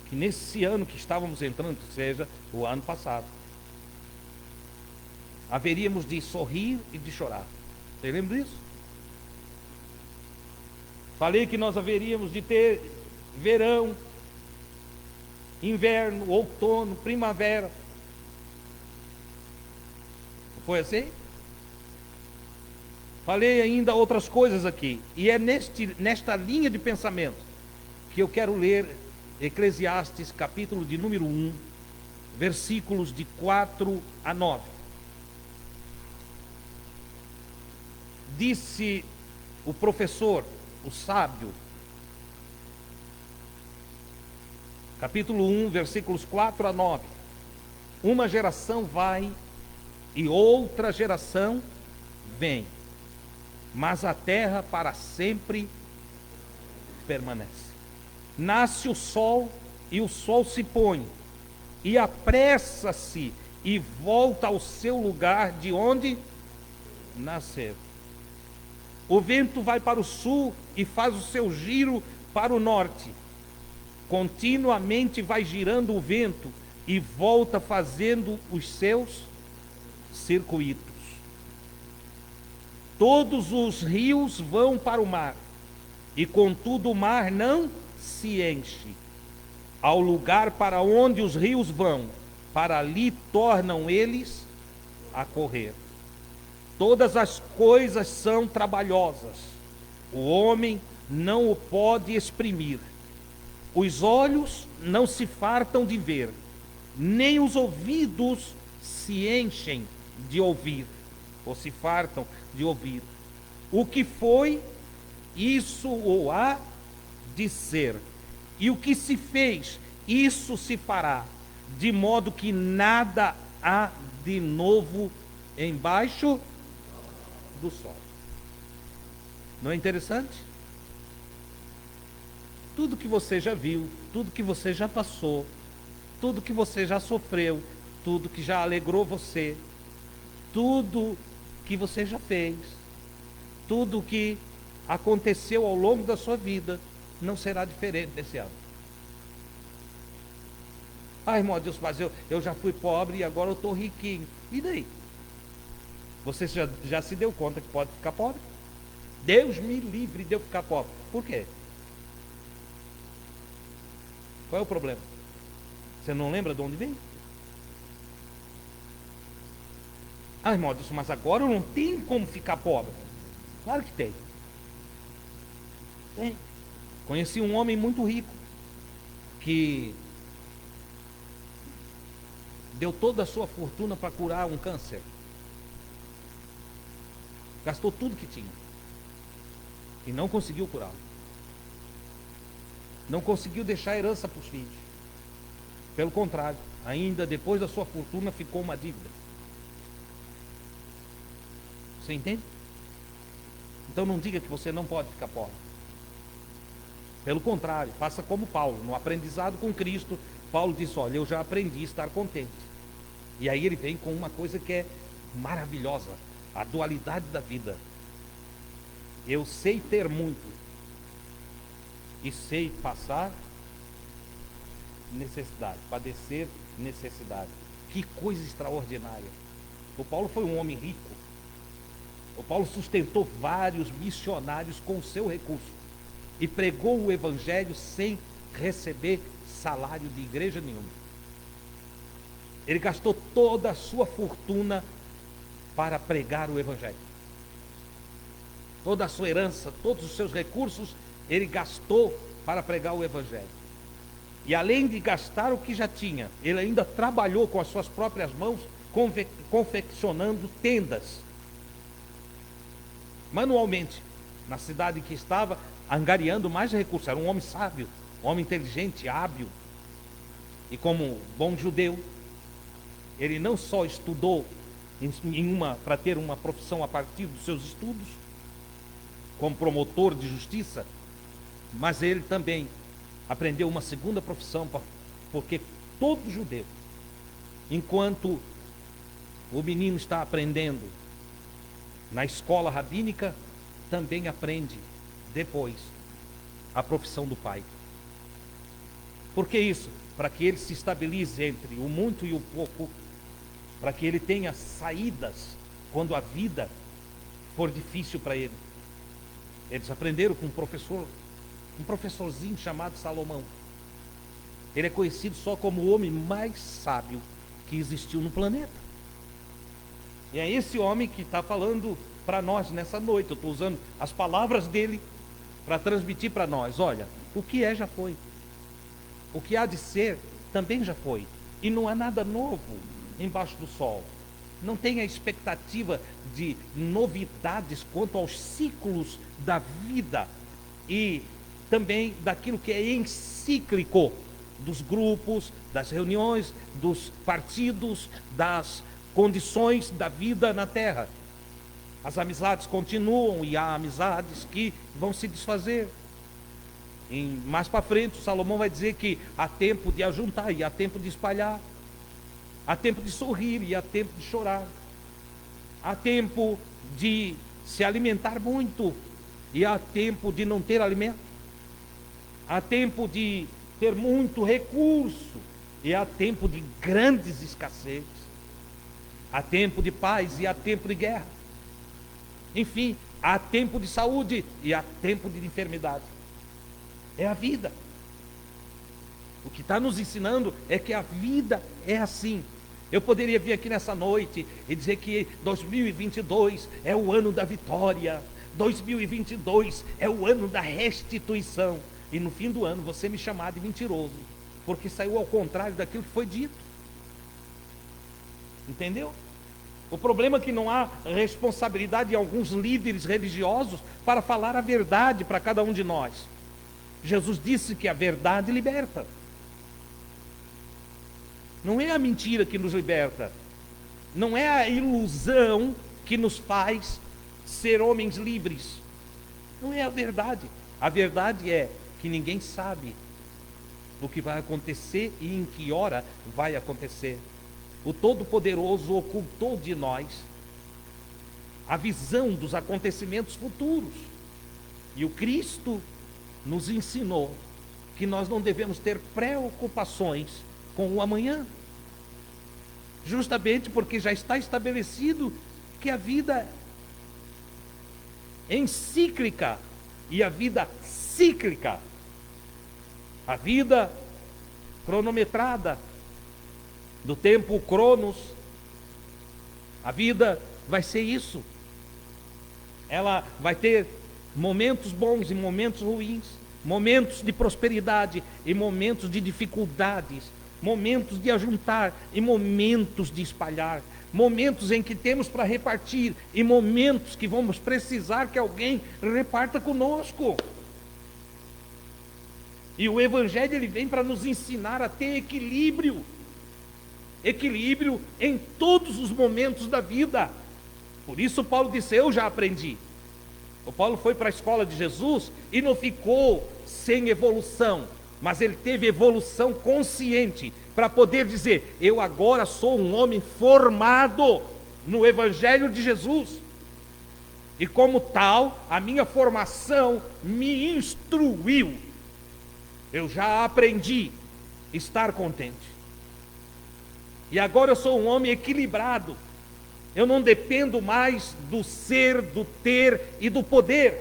que nesse ano que estávamos entrando, que seja o ano passado, haveríamos de sorrir e de chorar. Você lembra disso? Falei que nós haveríamos de ter verão, inverno, outono, primavera. Não foi assim? Falei ainda outras coisas aqui. E é nesta linha de pensamento que eu quero ler Eclesiastes, capítulo de número 1, versículos de 4 a 9. Disse o professor, o sábio, capítulo 1, versículos 4 a 9. Uma geração vai e outra geração vem, mas a terra para sempre permanece. Nasce o sol e o sol se põe, e apressa-se e volta ao seu lugar de onde nasceu. O vento vai para o sul e faz o seu giro para o norte. Continuamente vai girando o vento e volta fazendo os seus circuitos. Todos os rios vão para o mar, e contudo o mar não se enche. Ao lugar para onde os rios vão, para ali tornam eles a correr. Todas as coisas são trabalhosas, o homem não o pode exprimir. Os olhos não se fartam de ver, nem os ouvidos se enchem de ouvir, ou se fartam de ouvir. O que foi, isso ou há de ser, e o que se fez, isso se fará, de modo que nada há de novo embaixo do sol. Não é interessante? Tudo que você já viu, tudo que você já passou, tudo que você já sofreu, tudo que já alegrou você, tudo que você já fez, tudo que aconteceu ao longo da sua vida, não será diferente desse ano. Ah, irmão Deus, mas eu já fui pobre e agora eu estou riquinho. E daí? Você já se deu conta que pode ficar pobre? Deus me livre de eu ficar pobre. Por quê? Qual é o problema? Você não lembra de onde vem? Ah, irmão Deus, mas agora eu não tenho como ficar pobre. Claro que tem. Tem. Conheci um homem muito rico que deu toda a sua fortuna para curar um câncer. Gastou tudo que tinha e não conseguiu curá-lo. Não conseguiu deixar herança para os filhos. Pelo contrário, ainda depois da sua fortuna ficou uma dívida. Você entende? Então não diga que você não pode ficar pobre. Pelo contrário, faça como Paulo. No aprendizado com Cristo, Paulo disse: olha, eu já aprendi a estar contente. E aí ele vem com uma coisa que é maravilhosa: a dualidade da vida. Eu sei ter muito e sei passar necessidade, padecer necessidade. Que coisa extraordinária. O Paulo foi um homem rico. O Paulo sustentou vários missionários com o seu recurso e pregou o evangelho sem receber salário de igreja nenhuma. Ele gastou toda a sua fortuna para pregar o evangelho. Toda a sua herança, todos os seus recursos, ele gastou para pregar o evangelho. E além de gastar o que já tinha, ele ainda trabalhou com as suas próprias mãos, confeccionando tendas, manualmente, na cidade em que estava, angariando mais recursos. Era um homem sábio, um homem inteligente, hábil. E como bom judeu, ele não só estudou para ter uma profissão a partir dos seus estudos, como promotor de justiça, mas ele também aprendeu uma segunda profissão, porque todo judeu, enquanto o menino está aprendendo na escola rabínica, também aprende depois a profissão do pai. Por que isso? Para que ele se estabilize entre o muito e o pouco, para que ele tenha saídas quando a vida for difícil para ele. Eles aprenderam com um professorzinho chamado Salomão. Ele é conhecido só como o homem mais sábio que existiu no planeta. E é esse homem que está falando para nós nessa noite. Eu estou usando as palavras dele para transmitir para nós. Olha, o que é já foi. O que há de ser também já foi. E não há nada novo embaixo do sol. Não tenha expectativa de novidades quanto aos ciclos da vida e também daquilo que é encíclico dos grupos, das reuniões, dos partidos, das condições da vida na terra. As amizades continuam e há amizades que vão se desfazer. Mais para frente, o Salomão vai dizer que há tempo de ajuntar e há tempo de espalhar. Há tempo de sorrir e há tempo de chorar. Há tempo de se alimentar muito e há tempo de não ter alimento. Há tempo de ter muito recurso e há tempo de grandes escassez. Há tempo de paz e há tempo de guerra. Enfim, há tempo de saúde e há tempo de enfermidade. É a vida. O que está nos ensinando é que a vida é assim. Eu poderia vir aqui nessa noite e dizer que 2022 é o ano da vitória, 2022 é o ano da restituição, e no fim do ano você me chamar de mentiroso, porque saiu ao contrário daquilo que foi dito. Entendeu? O problema é que não há responsabilidade em alguns líderes religiosos para falar a verdade para cada um de nós. Jesus disse que a verdade liberta. Não é a mentira que nos liberta. Não é a ilusão que nos faz ser homens livres. Não é a verdade. A verdade é que ninguém sabe o que vai acontecer e em que hora vai acontecer. O Todo-Poderoso ocultou de nós a visão dos acontecimentos futuros. E o Cristo nos ensinou que nós não devemos ter preocupações com o amanhã, justamente porque já está estabelecido que a vida é encíclica e a vida cíclica, a vida cronometrada, do tempo cronos, a vida vai ser isso. Ela vai ter momentos bons e momentos ruins, momentos de prosperidade e momentos de dificuldades, momentos de ajuntar e momentos de espalhar, momentos em que temos para repartir e momentos que vamos precisar que alguém reparta conosco. E o Evangelho ele vem para nos ensinar a ter equilíbrio em todos os momentos da vida. Por isso Paulo disse: eu já aprendi. O Paulo foi para a escola de Jesus e não ficou sem evolução, mas ele teve evolução consciente para poder dizer: eu agora sou um homem formado no Evangelho de Jesus, e como tal, a minha formação me instruiu. Eu já aprendi a estar contente, e agora eu sou um homem equilibrado. Eu não dependo mais do ser, do ter e do poder.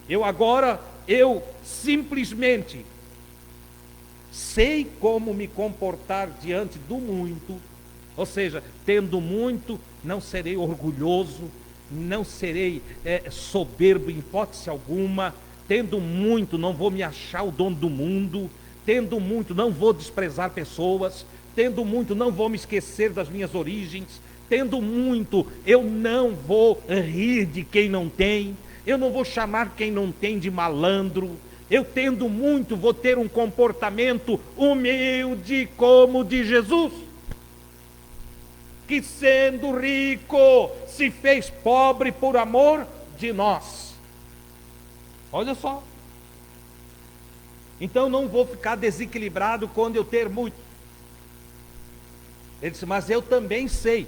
Eu simplesmente sei como me comportar diante do muito. Ou seja, tendo muito, não serei orgulhoso, não serei soberbo em hipótese alguma. Tendo muito, não vou me achar o dono do mundo. Tendo muito, não vou desprezar pessoas. Tendo muito, não vou me esquecer das minhas origens. Tendo muito, eu não vou rir de quem não tem. Eu não vou chamar quem não tem de malandro. Eu tendo muito, vou ter um comportamento humilde como o de Jesus, que sendo rico, se fez pobre por amor de nós. Olha só. Então não vou ficar desequilibrado quando eu ter muito. Ele disse: mas eu também sei.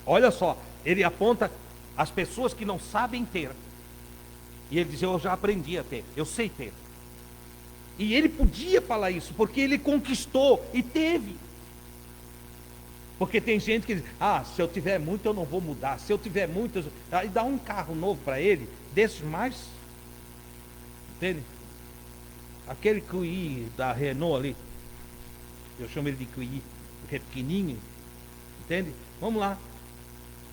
Olha só, ele aponta as pessoas que não sabem ter. E ele diz: eu já aprendi a ter, eu sei ter. E ele podia falar isso, porque ele conquistou e teve. Porque tem gente que diz: se eu tiver muito eu não vou mudar. Se eu tiver muito, aí dá um carro novo para ele, desses mais, entende? Aquele QI da Renault ali, eu chamo ele de QI, porque é pequenininho, entende? Vamos lá,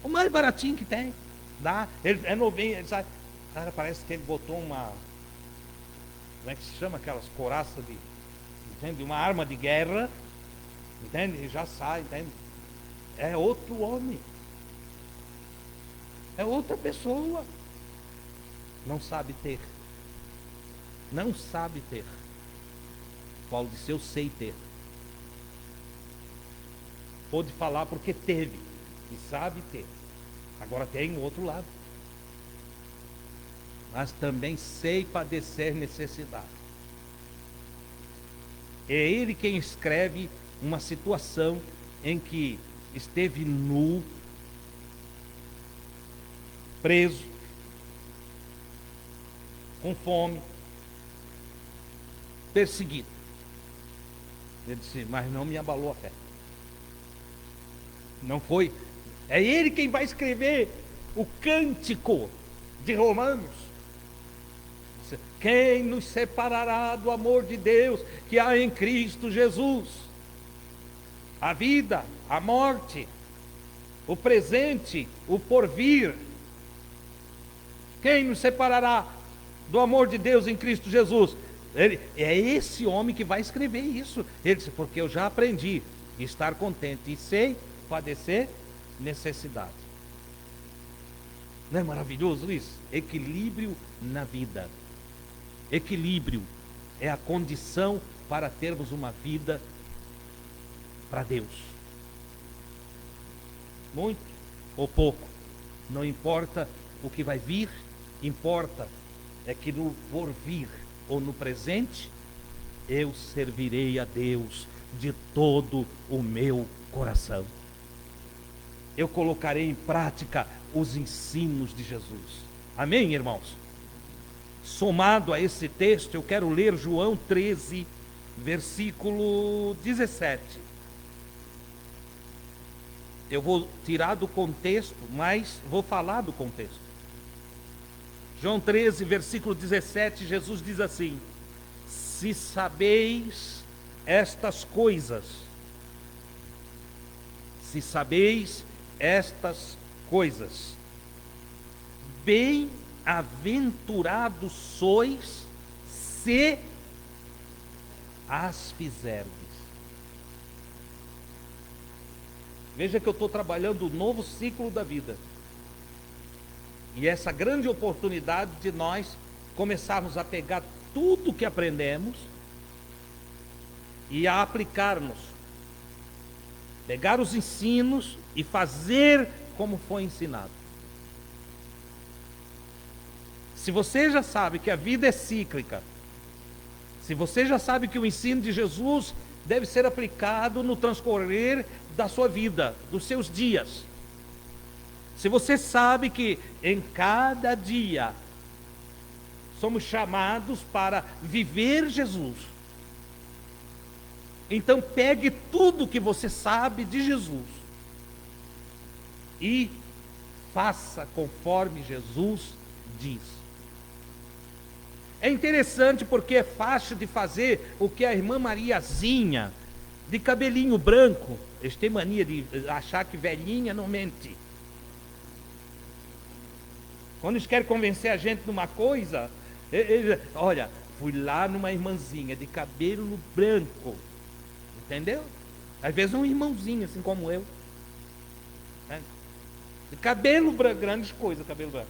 o mais baratinho que tem, dá, ele é novinho, ele sabe, cara, parece que ele botou uma, como é que se chama aquelas coraças de entende? Uma arma de guerra, entende? E já sai, entende? É outro homem. É outra pessoa. Não sabe ter. Não sabe ter. Paulo disse, eu sei ter. Pode falar porque teve. E sabe ter. Agora tem o outro lado. Mas também sei padecer necessidade. É ele quem escreve uma situação em que esteve nu, preso, com fome, perseguido. Ele disse, mas não me abalou a fé. Não foi. É ele quem vai escrever o cântico de Romanos. Quem nos separará do amor de Deus que há em Cristo Jesus? A vida, a morte, o presente, o porvir. Quem nos separará do amor de Deus em Cristo Jesus? É esse homem que vai escrever isso. Ele disse, porque eu já aprendi a estar contente e sei padecer necessidade. Não é maravilhoso isso? Equilíbrio na vida. Equilíbrio é a condição para termos uma vida para Deus. Muito ou pouco, não importa o que vai vir, importa é que no porvir ou no presente, eu servirei a Deus de todo o meu coração. Eu colocarei em prática os ensinos de Jesus. Amém, irmãos? Somado a esse texto, eu quero ler João 13, versículo 17. Eu vou tirar do contexto, mas vou falar do contexto. João 13, versículo 17, Jesus diz assim: se sabeis estas coisas, se sabeis estas coisas, bem-aventurados sois se as fizerdes. Veja que eu estou trabalhando o novo ciclo da vida. E essa grande oportunidade de nós começarmos a pegar tudo que aprendemos e a aplicarmos. Pegar os ensinos e fazer como foi ensinado. Se você já sabe que a vida é cíclica, se você já sabe que o ensino de Jesus deve ser aplicado no transcorrer da sua vida, dos seus dias, se você sabe que em cada dia somos chamados para viver Jesus, então pegue tudo que você sabe de Jesus e faça conforme Jesus diz. É interessante porque é fácil de fazer o que a irmã Mariazinha, de cabelinho branco, eles têm mania de achar que velhinha não mente. Quando eles querem convencer a gente de uma coisa, olha, fui lá numa irmãzinha de cabelo branco, entendeu? Às vezes um irmãozinho, assim como eu, né? De cabelo branco, grandes coisas, cabelo branco,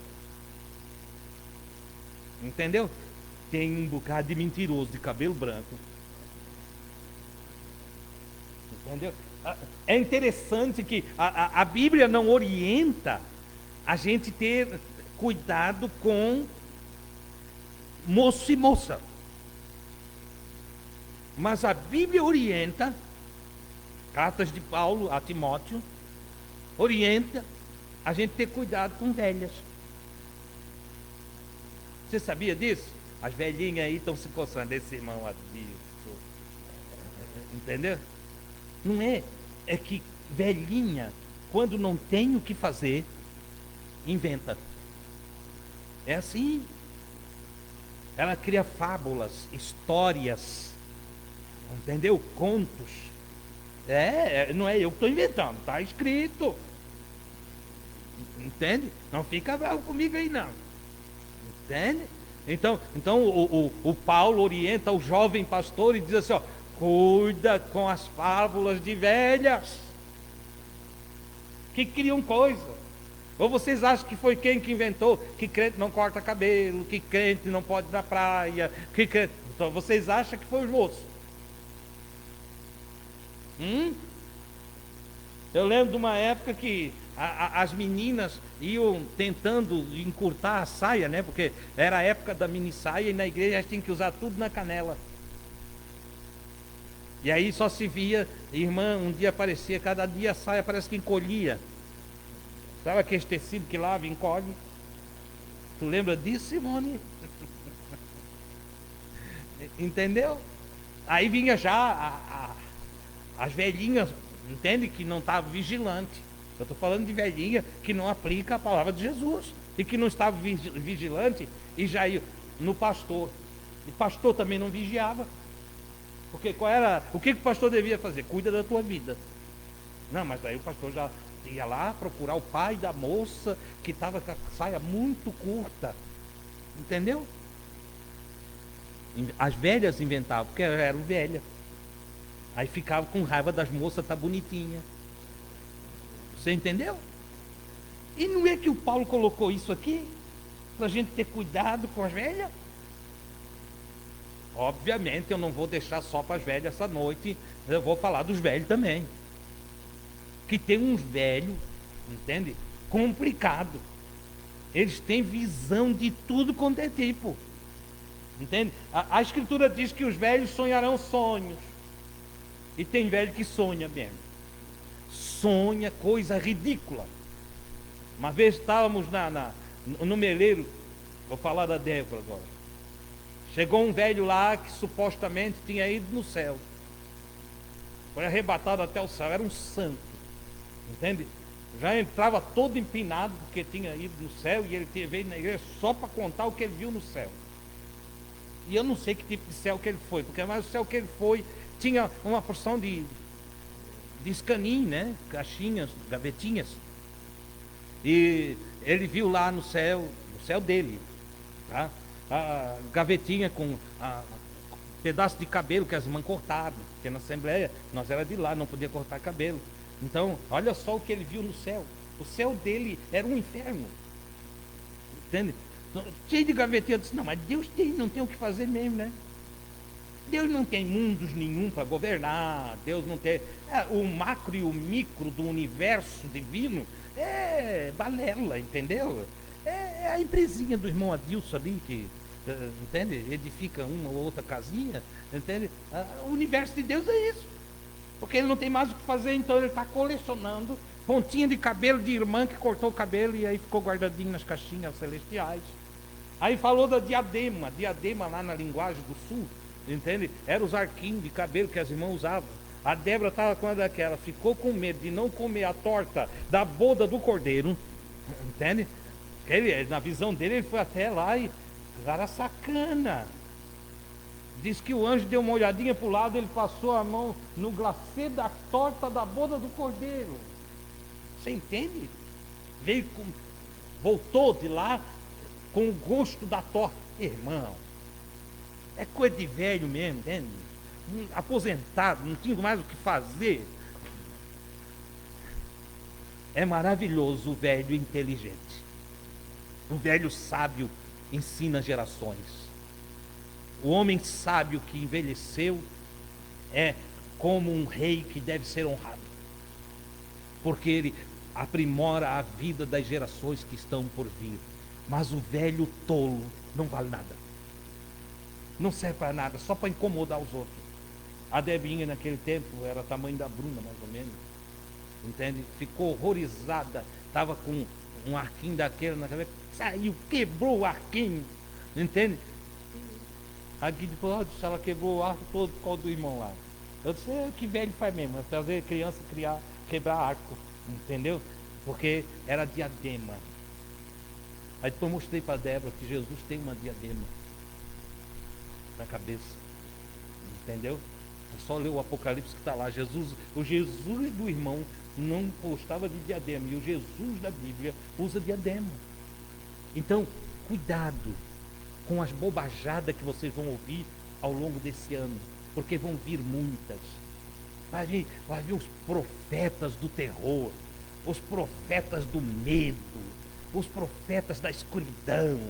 entendeu? Tem um bocado de mentiroso de cabelo branco, entendeu? É interessante que a Bíblia não orienta a gente ter cuidado com moço e moça, mas a Bíblia orienta, cartas de Paulo a Timóteo, orienta a gente ter cuidado com velhas. Você sabia disso? As velhinhas aí estão se coçando, esse irmão aqui, entendeu? Não é, é que velhinha, quando não tem o que fazer, inventa. É assim. Ela cria fábulas, histórias, entendeu? Contos. Não é eu que estou inventando, está escrito. Entende? Não fica bravo comigo aí não. Entende? Então o Paulo orienta o jovem pastor e diz assim, ó, Cuida com as fábulas de velhas, que criam coisa. Ou vocês acham que foi quem que inventou que crente não corta cabelo, que crente não pode ir na praia, que crente... Então vocês acham que foi os moços? Eu lembro de uma época que as meninas iam tentando encurtar a saia, né? Porque era a época da mini saia e na igreja a gente tinha que usar tudo na canela. E aí só se via, irmã, um dia aparecia, cada dia a saia parece que encolhia. Sabe aquele tecido que lava e encolhe? Tu lembra disso, Simone? Entendeu? Aí vinha já as velhinhas, entende? Que não estavam vigilantes. Eu estou falando de velhinha que não aplica a palavra de Jesus. E que não estava vigilante e já ia no pastor. E o pastor também não vigiava. Porque o que o pastor devia fazer? Cuida da tua vida. Não, mas aí o pastor já ia lá procurar o pai da moça que estava com a saia muito curta. Entendeu? As velhas inventavam, porque eram velhas. Aí ficava com raiva das moças, tá bonitinha. Você entendeu? E não é que o Paulo colocou isso aqui? Para a gente ter cuidado com as velhas? Obviamente eu não vou deixar só para as velhas essa noite. Eu vou falar dos velhos também. Que tem uns velhos, entende? Complicado. Eles têm visão de tudo quanto é tipo. Entende? A Escritura diz que os velhos sonharão sonhos. E tem velho que sonha mesmo. Sonha coisa ridícula. Uma vez estávamos no meleiro, vou falar da Débora agora. Chegou um velho lá que supostamente tinha ido no céu. Foi arrebatado até o céu, era um santo. Entende? Já entrava todo empinado porque tinha ido no céu e ele veio na igreja só para contar o que ele viu no céu. E eu não sei que tipo de céu que ele foi, porque mais o céu que ele foi tinha uma porção de escanim, né? Caixinhas, gavetinhas. E ele viu lá no céu dele, tá? A gavetinha com pedaço de cabelo que as irmãs cortaram, porque na Assembleia nós era de lá, não podia cortar cabelo. Então, olha só o que ele viu no céu. O céu dele era um inferno. Entende? Cheio de gavetinha. Eu disse, não, mas Deus não tem o que fazer mesmo, né? Deus não tem mundos nenhum para governar. Deus não tem... o macro e o micro do universo divino é balela, entendeu? É a empresinha do irmão Adilson ali que... entende? Edifica uma ou outra casinha, entende? O universo de Deus é isso. Porque ele não tem mais o que fazer, então ele está colecionando pontinha de cabelo de irmã que cortou o cabelo e aí ficou guardadinho nas caixinhas celestiais. Aí falou da diadema lá na linguagem do sul, entende? Era os arquinhos de cabelo que as irmãs usavam. A Débora estava com uma daquela, ficou com medo de não comer a torta da boda do cordeiro, entende? Ele, na visão dele, ele foi até lá e... Cara sacana. Diz que o anjo deu uma olhadinha para o lado, ele passou a mão no glacê da torta da boda do cordeiro. Você entende? Voltou de lá com o gosto da torta. Irmão, é coisa de velho mesmo, entende? Aposentado, não tinha mais o que fazer. É maravilhoso o velho inteligente. O velho sábio ensina gerações. O homem sábio que envelheceu é como um rei que deve ser honrado, porque ele aprimora a vida das gerações que estão por vir. Mas o velho tolo não vale nada, não serve para nada, só para incomodar os outros. A Debinha naquele tempo era tamanho da Bruna, mais ou menos, entende? Ficou horrorizada, estava com um arquinho daquele na cabeça, saiu, quebrou o arquinho, entende? Aqui depois, ela quebrou o arco todo por causa do irmão lá. Eu disse, que velho faz mesmo, é fazer criança quebrar arco, entendeu? Porque era diadema. Aí depois eu mostrei para a Débora que Jesus tem uma diadema na cabeça, entendeu? É só ler o Apocalipse que está lá. O Jesus do irmão não gostava de diadema, e o Jesus da Bíblia usa diadema. Então, cuidado com as bobajadas que vocês vão ouvir ao longo desse ano. porque vão vir muitas. Vai vir os profetas do terror, os profetas do medo, os profetas da escuridão.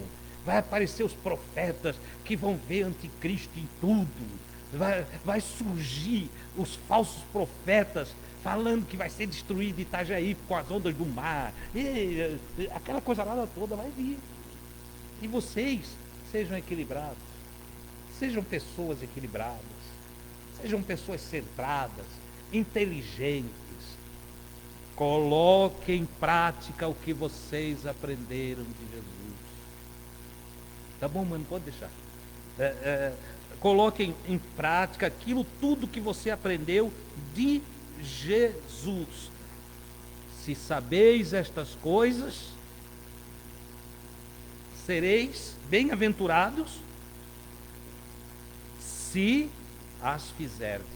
Vai aparecer os profetas que vão ver anticristo em tudo. Vai surgir os falsos profetas falando que vai ser destruído Itajaí com as ondas do mar. Aquela coisa lá toda vai vir. E vocês sejam equilibrados. Sejam pessoas equilibradas. Sejam pessoas centradas, inteligentes. Coloquem em prática o que vocês aprenderam de Jesus. Tá bom, mano? Pode deixar. Coloquem em prática aquilo tudo que você aprendeu de Jesus. Se sabeis estas coisas, sereis bem-aventurados se as fizerdes.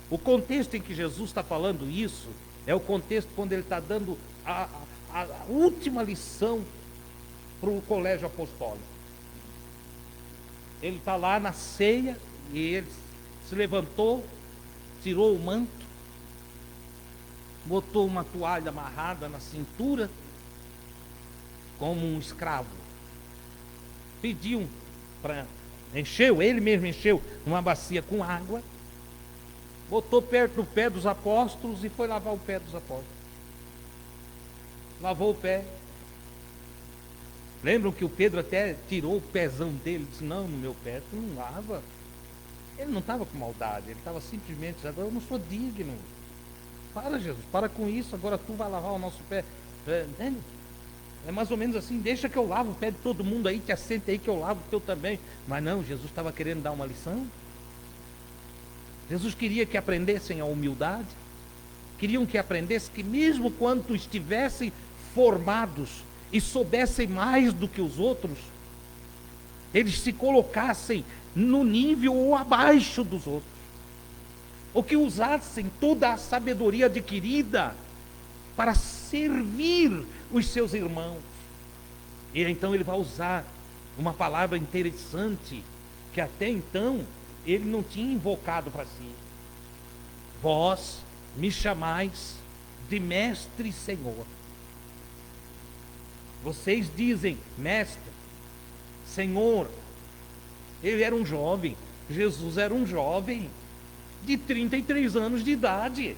O contexto em que Jesus está falando isso é o contexto quando ele está dando a última lição para o colégio apostólico. Ele está lá na ceia e ele se levantou, tirou o manto, botou uma toalha amarrada na cintura, como um escravo. Pediu para ele mesmo encheu uma bacia com água, botou perto do pé dos apóstolos e foi lavar o pé dos apóstolos. Lavou o pé. Lembram que o Pedro até tirou o pezão dele, disse: não, no meu pé tu não lava. Ele não estava com maldade, ele estava simplesmente dizendo: eu não sou digno. Para, Jesus, para com isso, agora tu vai lavar o nosso pé. É mais ou menos assim: deixa que eu lavo o pé de todo mundo aí, te assente aí que eu lavo o teu também. Mas não, Jesus estava querendo dar uma lição. Jesus queria que aprendessem a humildade, queriam que aprendessem que mesmo quando estivessem formados e soubessem mais do que os outros, eles se colocassem no nível ou abaixo dos outros, ou que usassem toda a sabedoria adquirida para servir os seus irmãos. E então ele vai usar uma palavra interessante que até então ele não tinha invocado para si: vós me chamais de mestre e Senhor. Vocês dizem mestre, Senhor. Ele era um jovem, Jesus era um jovem de 33 anos de idade.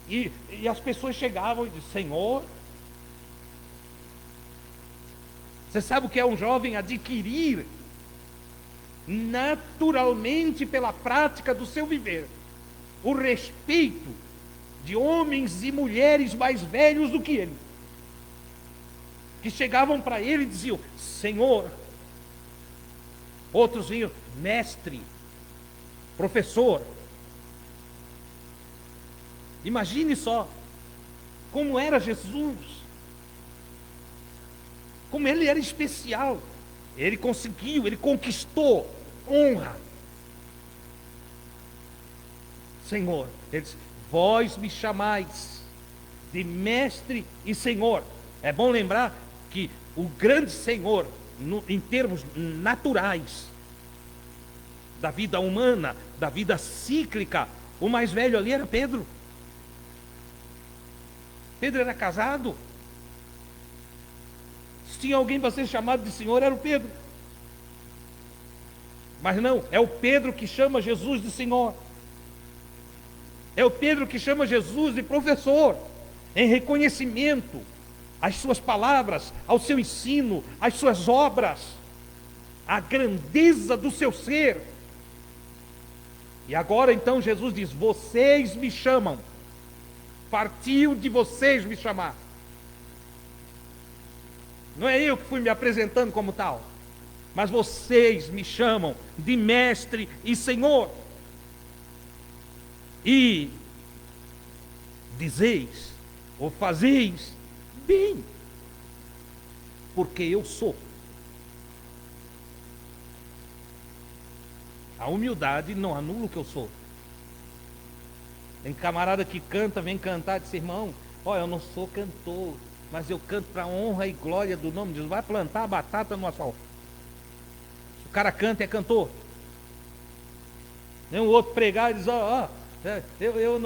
E as pessoas chegavam e diziam: Senhor. Você sabe o que é um jovem adquirir naturalmente pela prática do seu viver o respeito de homens e mulheres mais velhos do que ele, que chegavam para ele e diziam: Senhor. Outros vinham: mestre, professor. Imagine só como era Jesus, como ele era especial. Ele conseguiu, ele conquistou honra. Senhor, ele disse: vós me chamais de mestre e Senhor. É bom lembrar que o grande Senhor, em termos naturais, da vida humana, da vida cíclica, o mais velho ali era Pedro. Pedro era casado. Se tinha alguém para ser chamado de Senhor, era o Pedro. Mas não, é o Pedro que chama Jesus de Senhor. É o Pedro que chama Jesus de professor, em reconhecimento às suas palavras, ao seu ensino, às suas obras, à grandeza do seu ser. E agora então Jesus diz: vocês me chamam, partiu de vocês me chamar. Não é eu que fui me apresentando como tal, mas vocês me chamam de mestre e Senhor. E dizeis ou fazeis bem, porque eu sou. A humildade não anula o que eu sou. Tem camarada que canta, vem cantar e diz: irmão, ó, eu não sou cantor, mas eu canto para a honra e glória do nome de Jesus. Vai plantar a batata no asfalto. O cara canta e é cantor. O outro pregar e diz, eu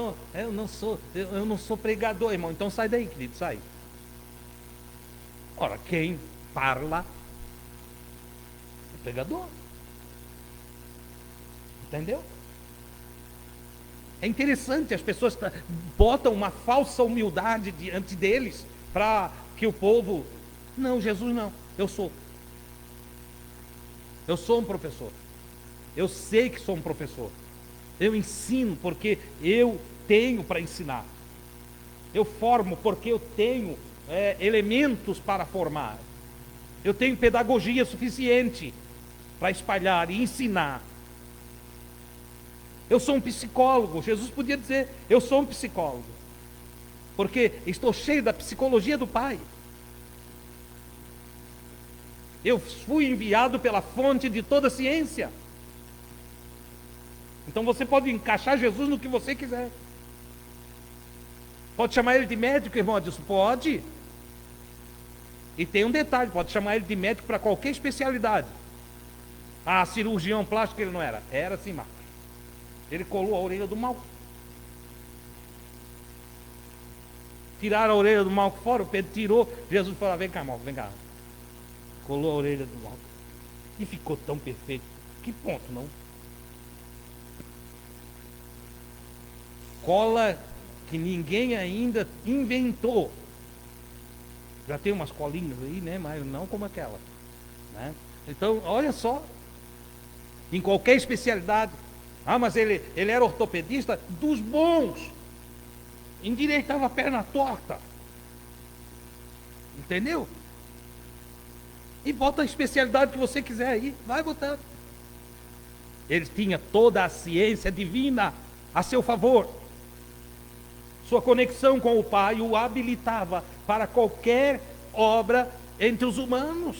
não sou pregador, irmão. Então sai daí, querido, sai. Ora, quem fala é pregador. Entendeu? É interessante, as pessoas botam uma falsa humildade diante deles, para que o povo, não, Jesus não, eu sou um professor, eu sei que sou um professor, eu ensino porque eu tenho para ensinar, eu formo porque eu tenho elementos para formar, eu tenho pedagogia suficiente para espalhar e ensinar. Eu sou um psicólogo. Jesus podia dizer, eu sou um psicólogo, porque estou cheio da psicologia do Pai. Eu fui enviado pela fonte de toda a ciência. Então você pode encaixar Jesus no que você quiser. Pode chamar ele de médico, irmão? Diz, pode. E tem um detalhe, pode chamar ele de médico para qualquer especialidade. Ah, cirurgião plástico ele não era. Era sim, Marcos. Ele colou a orelha do Malco. Tiraram a orelha do Malco fora, o Pedro tirou. Jesus falou, vem cá, Malco, vem cá. Colou a orelha do Malco. E ficou tão perfeito. Que ponto, não? Cola que ninguém ainda inventou. Já tem umas colinhas aí, né? Mas não como aquela, né? Então, olha só. Em qualquer especialidade. Ah, mas ele era ortopedista dos bons. Endireitava a perna torta. Entendeu? E bota a especialidade que você quiser aí. Vai botando. Ele tinha toda a ciência divina a seu favor. Sua conexão com o Pai o habilitava para qualquer obra entre os humanos.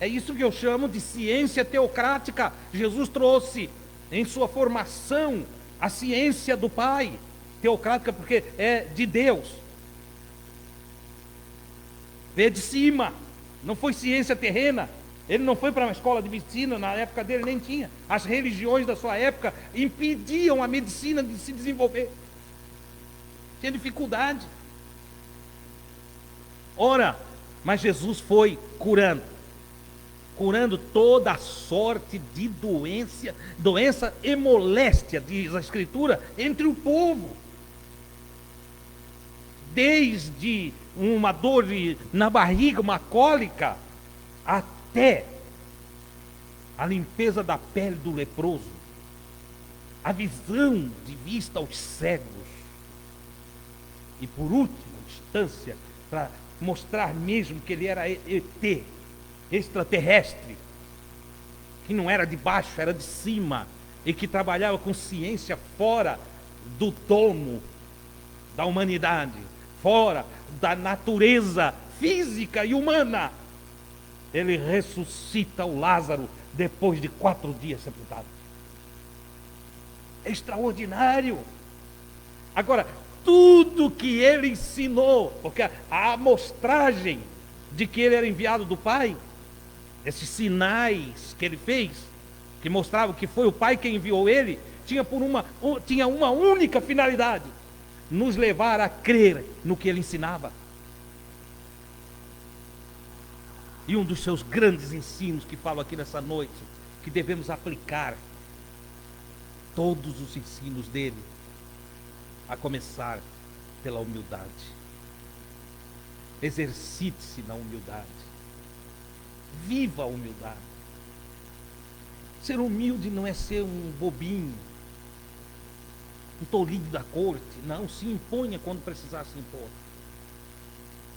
É isso que eu chamo de ciência teocrática. Jesus trouxe em sua formação a ciência do Pai. Teocrática porque é de Deus. Veio de cima. Não foi ciência terrena. Ele não foi para uma escola de medicina, na época dele nem tinha. As religiões da sua época impediam a medicina de se desenvolver. Tinha dificuldade. Ora, mas Jesus foi curando toda a sorte de doença e moléstia, diz a Escritura, entre o povo. Desde uma dor na barriga, uma cólica, até a limpeza da pele do leproso, a visão de vista aos cegos, e por última instância, para mostrar mesmo que ele era ET, extraterrestre, que não era de baixo, era de cima, e que trabalhava com ciência fora do domo da humanidade, fora da natureza física e humana. Ele ressuscita o Lázaro depois de 4 dias sepultado. É extraordinário. Agora, tudo que ele ensinou, porque a amostragem de que ele era enviado do Pai, esses sinais que ele fez, que mostravam que foi o Pai quem enviou ele, tinha uma única finalidade: nos levar a crer no que ele ensinava. E um dos seus grandes ensinos que falo aqui nessa noite, que devemos aplicar todos os ensinos dele, a começar pela humildade. Exercite-se na humildade. Viva a humildade. Ser humilde não é ser um bobinho, um tolinho da corte. Não, se imponha quando precisar se impor.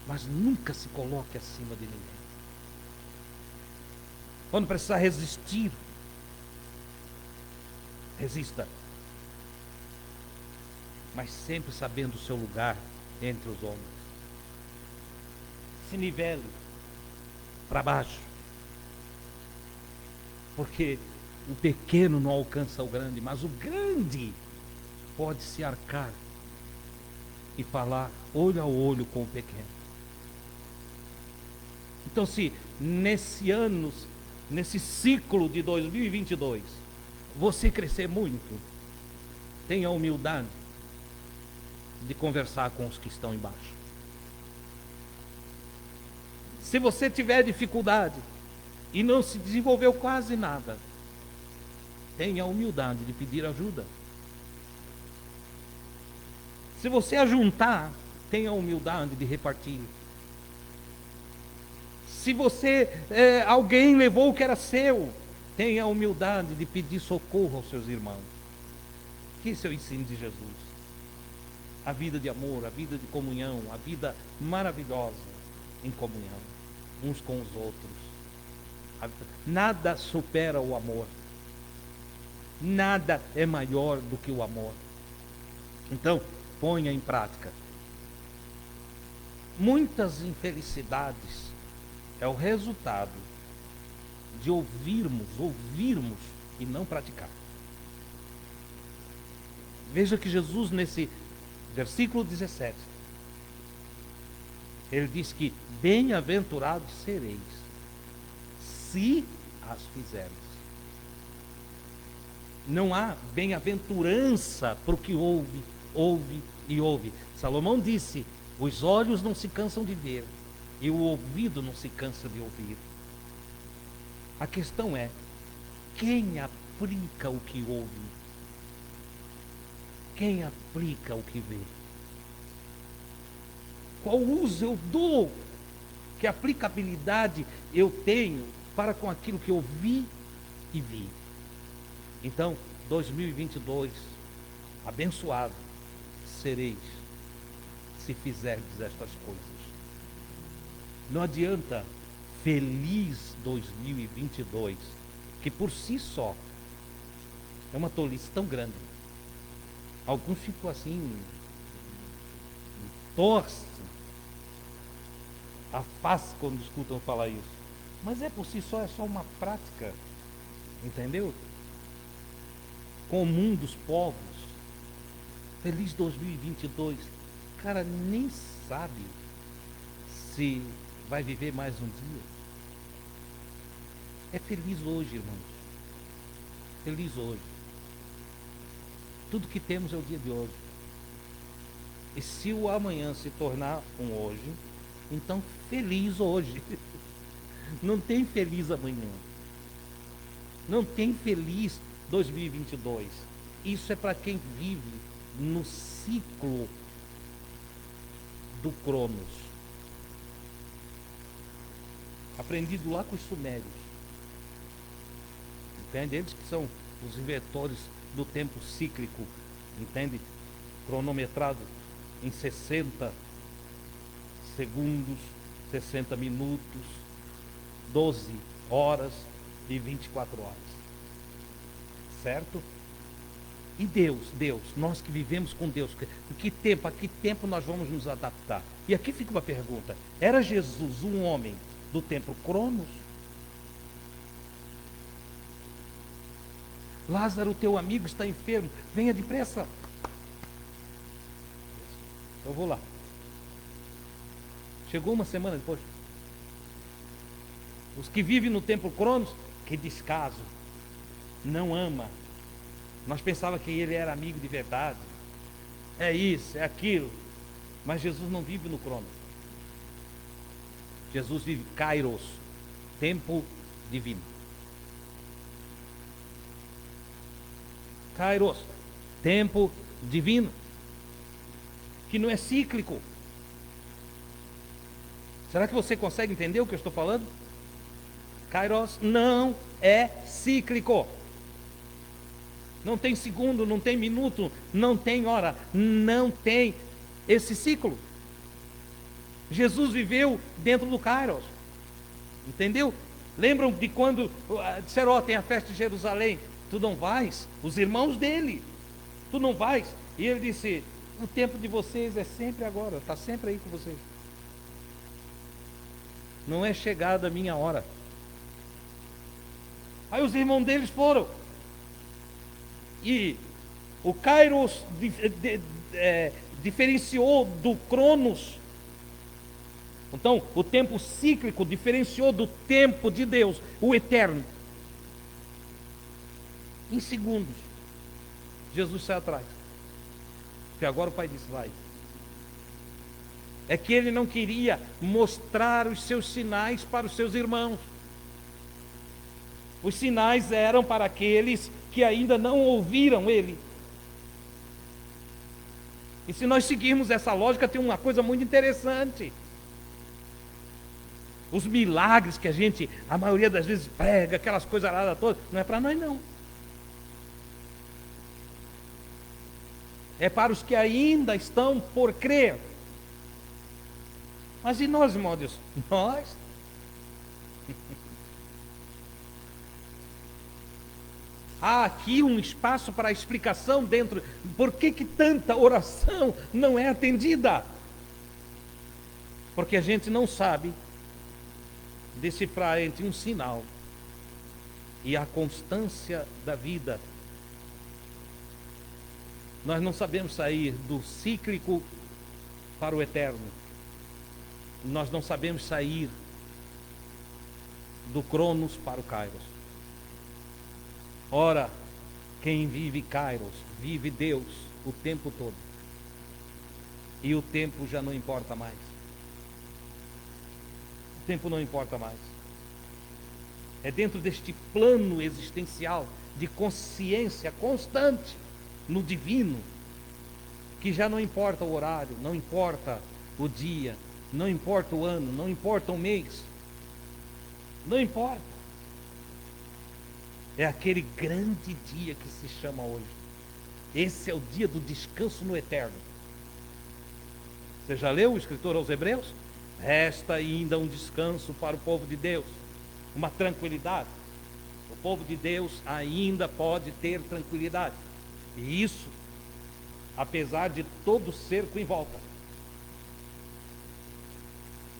Mas nunca se coloque acima de ninguém. Quando precisar resistir, resista. Mas sempre sabendo o seu lugar entre os homens. Se nivele para baixo. Porque o pequeno não alcança o grande, mas o grande pode se arcar e falar olho a olho com o pequeno. Então, se nesse ano nesse ciclo de 2022, você crescer muito, tenha a humildade de conversar com os que estão embaixo. Se você tiver dificuldade e não se desenvolveu quase nada, tenha a humildade de pedir ajuda. Se você ajuntar, tenha a humildade de repartir. Se você, alguém levou o que era seu, tenha a humildade de pedir socorro aos seus irmãos. Que esse é o ensino de Jesus. A vida de amor, a vida de comunhão, a vida maravilhosa em comunhão, uns com os outros. Nada supera o amor. Nada é maior do que o amor. Então, ponha em prática. Muitas infelicidades é o resultado de ouvirmos e não praticar. Veja que Jesus, nesse versículo 17, ele diz que bem-aventurados sereis, se as fizerdes. Não há bem-aventurança para o que ouve e ouve. Salomão disse: os olhos não se cansam de ver, e o ouvido não se cansa de ouvir. A questão é, quem aplica o que ouve? Quem aplica o que vê? Qual uso eu dou? Que aplicabilidade eu tenho para com aquilo que eu vi e vi? Então, 2022, abençoado sereis se fizerdes estas coisas. Não adianta feliz 2022, que por si só é uma tolice tão grande. Alguns ficam assim, torcem a face quando escutam falar isso. Mas por si só, é só uma prática, entendeu? Comum dos povos. Feliz 2022. Cara, nem sabe se vai viver mais um dia. É feliz hoje, irmãos. Feliz hoje. Tudo que temos é o dia de hoje. E se o amanhã se tornar um hoje, então feliz hoje. Não tem feliz amanhã. Não tem feliz 2022. Isso é para quem vive no ciclo do Cronos. Aprendido lá com os sumérios. Entende? Eles que são os inventores do tempo cíclico, entende? Cronometrado em 60 segundos, 60 minutos, 12 horas e 24 horas. Certo? E Deus, nós que vivemos com Deus, a que tempo nós vamos nos adaptar? E aqui fica uma pergunta: era Jesus um homem do tempo Cronos? Lázaro, teu amigo está enfermo, venha depressa. Eu vou lá. Chegou uma semana depois. Os que vivem no tempo Cronos, que descaso, não ama. Nós pensávamos que ele era amigo de verdade. É isso, é aquilo. Mas Jesus não vive no Cronos. Jesus vive Kairos, tempo divino. Kairos, tempo divino, que não é cíclico. Será que você consegue entender o que eu estou falando? Kairos não é cíclico. Não tem segundo, não tem minuto, não tem hora, não tem esse ciclo. Jesus viveu dentro do Kairos. Entendeu? Lembram de quando disseram, ó, tem a festa de Jerusalém? Tu não vais? Os irmãos dele. Tu não vais? E ele disse, o tempo de vocês é sempre agora, está sempre aí com vocês. Não é chegada a minha hora. Aí os irmãos deles foram. E o Kairos diferenciou do Cronos. Então, o tempo cíclico diferenciou do tempo de Deus, o eterno. Em segundos, Jesus sai atrás. Porque agora o Pai disse: vai. É que ele não queria mostrar os seus sinais para os seus irmãos. Os sinais eram para aqueles que ainda não ouviram ele. E se nós seguirmos essa lógica, tem uma coisa muito interessante. Os milagres que a maioria das vezes prega, aquelas coisas lá todas, não é para nós não. É para os que ainda estão por crer. Mas e nós, irmão Deus? Nós? Há aqui um espaço para explicação dentro. Por que tanta oração não é atendida? Porque a gente não sabe decifrar entre um sinal e a constância da vida. Nós não sabemos sair do cíclico para o eterno. Nós não sabemos sair do Cronos para o Kairos. Ora, quem vive Kairos, vive Deus o tempo todo. E o tempo já não importa mais. O tempo não importa mais. É dentro deste plano existencial de consciência constante no divino, que já não importa o horário, não importa o dia, não importa o ano, não importa o mês, não importa. É aquele grande dia que se chama hoje. Esse é o dia do descanso no eterno. Você já leu o escritor aos Hebreus? Resta ainda um descanso para o povo de Deus, uma tranquilidade. O povo de Deus ainda pode ter tranquilidade. E isso, apesar de todo o cerco em volta.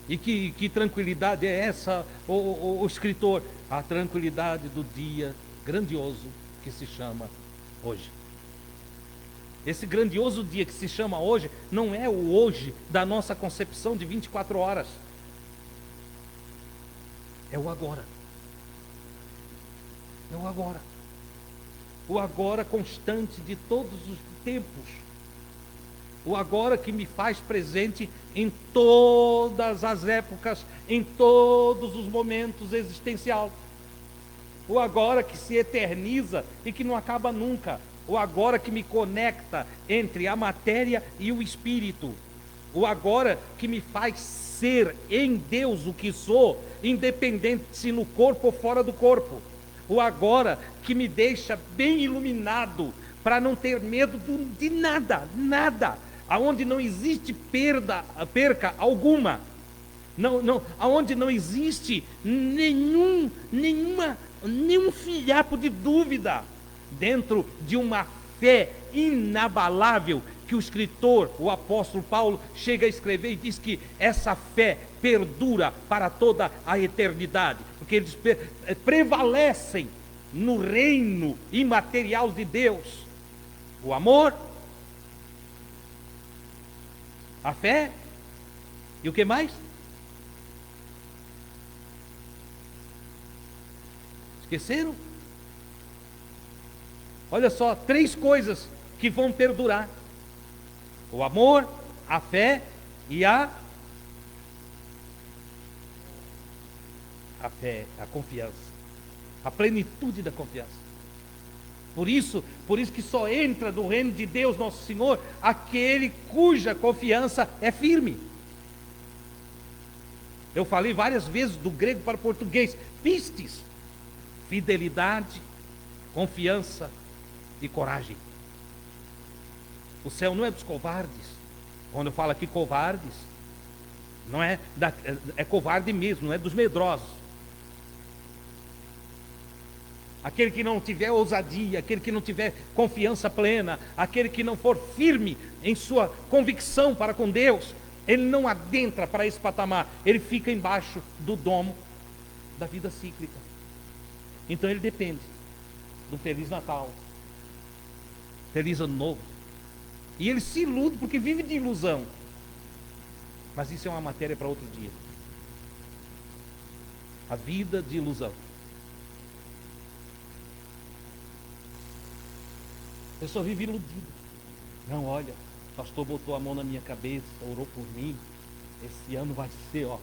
E que tranquilidade é essa, o escritor? A tranquilidade do dia grandioso que se chama hoje. Esse grandioso dia que se chama hoje, não é o hoje da nossa concepção de 24 horas. É o agora. É o agora. O agora constante de todos os tempos. O agora que me faz presente em todas as épocas, em todos os momentos existenciais. O agora que se eterniza e que não acaba nunca. O agora que me conecta entre a matéria e o espírito. O agora que me faz ser em Deus o que sou, independente se no corpo ou fora do corpo. O agora que me deixa bem iluminado, para não ter medo de nada, nada. Aonde não existe perca alguma. Aonde não existe nenhum fiapo de dúvida. Dentro de uma fé inabalável, que o escritor, o apóstolo Paulo, chega a escrever e diz que essa fé perdura para toda a eternidade, porque eles prevalecem no reino imaterial de Deus. O amor, a fé e o que mais? Esqueceram? Olha só, 3 coisas que vão perdurar: o amor, a fé e a fé, a confiança, a plenitude da confiança. Por isso que só entra no reino de Deus nosso Senhor aquele cuja confiança é firme. Eu falei várias vezes do grego para o português: pistes, fidelidade, confiança e coragem. O céu não é dos covardes. Quando eu falo aqui covardes, não é covarde mesmo, não é dos medrosos. Aquele que não tiver ousadia, aquele que não tiver confiança plena, aquele que não for firme em sua convicção para com Deus, ele não adentra para esse patamar, ele fica embaixo do domo da vida cíclica. Então ele depende do Feliz Natal, Feliz Ano Novo. E ele se ilude porque vive de ilusão. Mas isso é uma matéria para outro dia. A vida de ilusão. Eu só vivo iludido. Não, olha, o pastor botou a mão na minha cabeça, orou por mim. Esse ano vai ser, ó.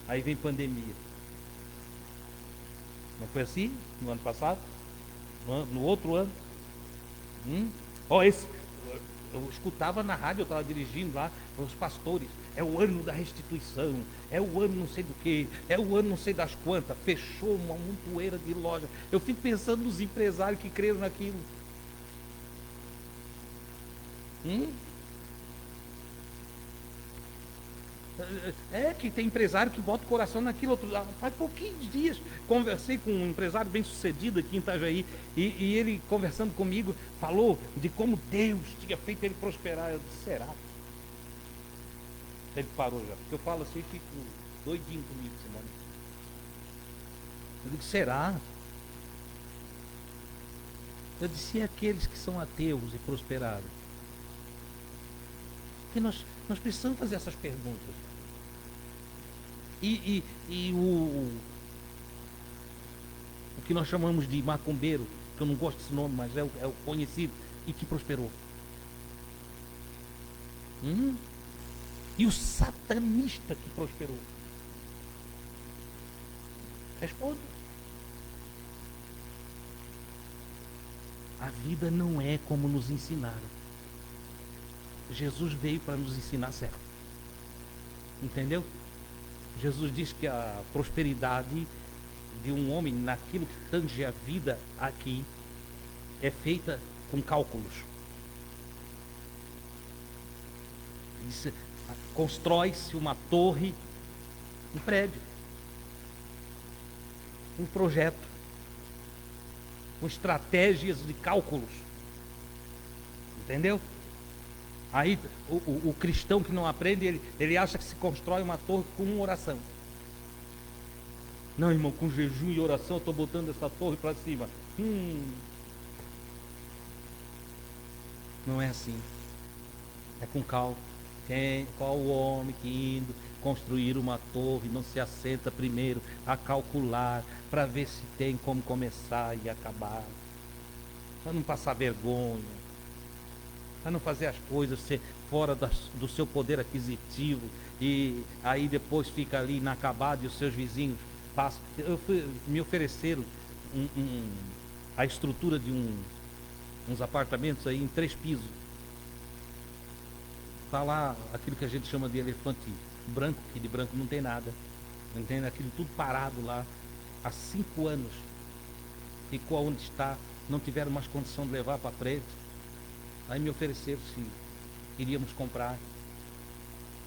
Aí vem pandemia. Não foi assim no ano passado? No outro ano? Ó, eu escutava na rádio, eu estava dirigindo lá, os pastores, é o ano da restituição, é o ano não sei do que, é o ano não sei das quantas, fechou uma montoeira de loja. Eu fico pensando nos empresários que creram naquilo. É que tem empresário que bota o coração naquilo. Faz pouquinhos dias conversei com um empresário bem sucedido aqui em Itajaí, e ele conversando comigo falou de como Deus tinha feito ele prosperar. Eu disse, será? Ele parou já, porque eu falo assim e fico doidinho comigo, Simone. Eu digo, será? Eu disse, e aqueles que são ateus e prosperaram? Porque nós precisamos fazer essas perguntas. E o que nós chamamos de macumbeiro, que eu não gosto desse nome, mas é o conhecido, e que prosperou. E o satanista que prosperou. Responda. A vida não é como nos ensinaram. Jesus veio para nos ensinar certo. Entendeu? Jesus diz que a prosperidade de um homem naquilo que tange a vida aqui é feita com cálculos. Constrói-se uma torre, um prédio, um projeto, com estratégias de cálculos. Entendeu? Aí o cristão que não aprende, ele acha que se constrói uma torre com uma oração. Não, irmão, com jejum e oração eu estou botando essa torre para cima. Não é assim. É com calma. Qual o homem que indo construir uma torre não se assenta primeiro a calcular para ver se tem como começar e acabar, para não passar vergonha, para não fazer as coisas ser fora do seu poder aquisitivo, e aí depois fica ali inacabado e os seus vizinhos passam. Me ofereceram a estrutura de uns apartamentos aí em 3 pisos. Está lá aquilo que a gente chama de elefante branco, que de branco não tem nada. Entende? Aquilo tudo parado lá há 5 anos. Ficou onde está, não tiveram mais condição de levar para frente. Aí me ofereceram se iríamos comprar.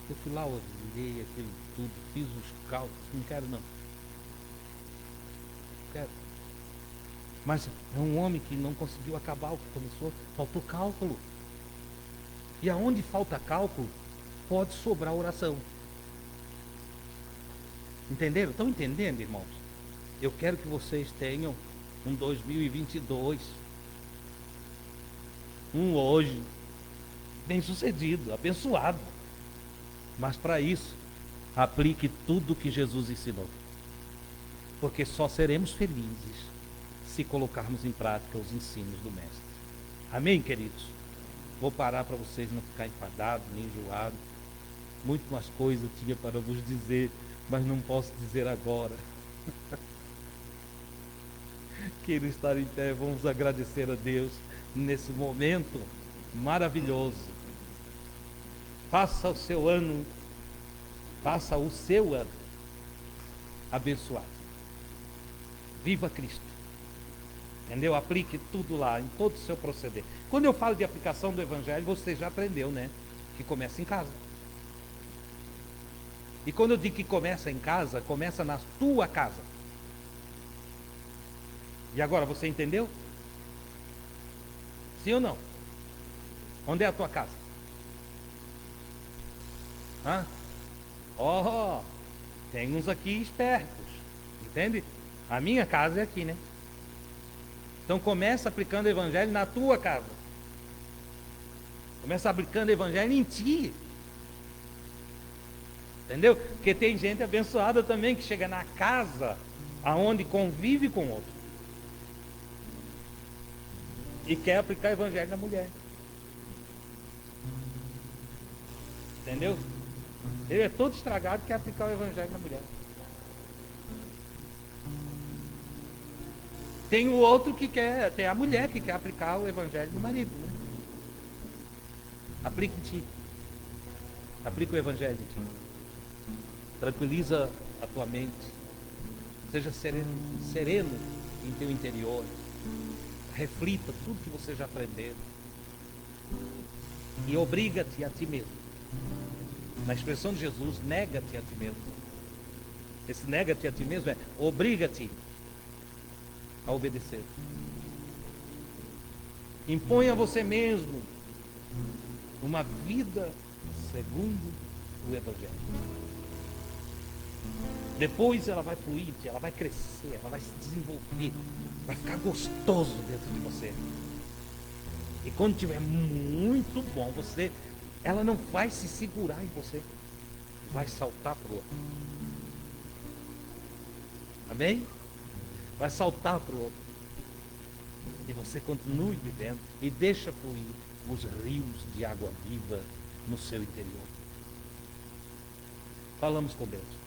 Eu fui lá, olhei aquilo tudo, fiz os cálculos, não quero não. Não quero. Mas é um homem que não conseguiu acabar o que começou, faltou cálculo. E aonde falta cálculo, pode sobrar oração. Entenderam? Estão entendendo, irmãos? Eu quero que vocês tenham um 2022, hoje, bem sucedido, abençoado. Mas para isso, aplique tudo o que Jesus ensinou. Porque só seremos felizes se colocarmos em prática os ensinos do Mestre. Amém, queridos? Vou parar para vocês não ficarem enfadados, nem enjoados. Muito mais coisas eu tinha para vos dizer, mas não posso dizer agora. Quero estar em pé, vamos agradecer a Deus nesse momento maravilhoso. Faça o seu ano abençoado. Viva Cristo. Entendeu? Aplique tudo lá, em todo o seu proceder. Quando eu falo de aplicação do Evangelho, você já aprendeu, né? Que começa em casa. E quando eu digo que começa em casa, começa na tua casa. E agora, você entendeu? Sim ou não? Onde é a tua casa? Tem uns aqui espertos. Entende? A minha casa é aqui, né? Então começa aplicando o Evangelho na tua casa. Começa aplicando o Evangelho em ti. Entendeu? Porque tem gente abençoada também que chega na casa aonde convive com outro e quer aplicar o evangelho na mulher. Entendeu? Ele é todo estragado e quer aplicar o evangelho na mulher. Tem o outro que quer, tem a mulher que quer aplicar o evangelho no marido. Né? Aplica em ti. Aplica o evangelho em ti. Tranquiliza a tua mente. Seja sereno em teu interior. Reflita tudo que você já aprendeu. E obriga-te a ti mesmo. Na expressão de Jesus, nega-te a ti mesmo. Esse nega-te a ti mesmo é obriga-te a obedecer. Impõe a você mesmo uma vida segundo o Evangelho. Depois ela vai fluir, ela vai crescer, ela vai se desenvolver, vai ficar gostoso dentro de você. E quando estiver muito bom, ela não vai se segurar em você, vai saltar para o outro. Amém? Vai saltar para o outro. E você continue vivendo e deixa fluir os rios de água viva no seu interior. Falamos com Deus.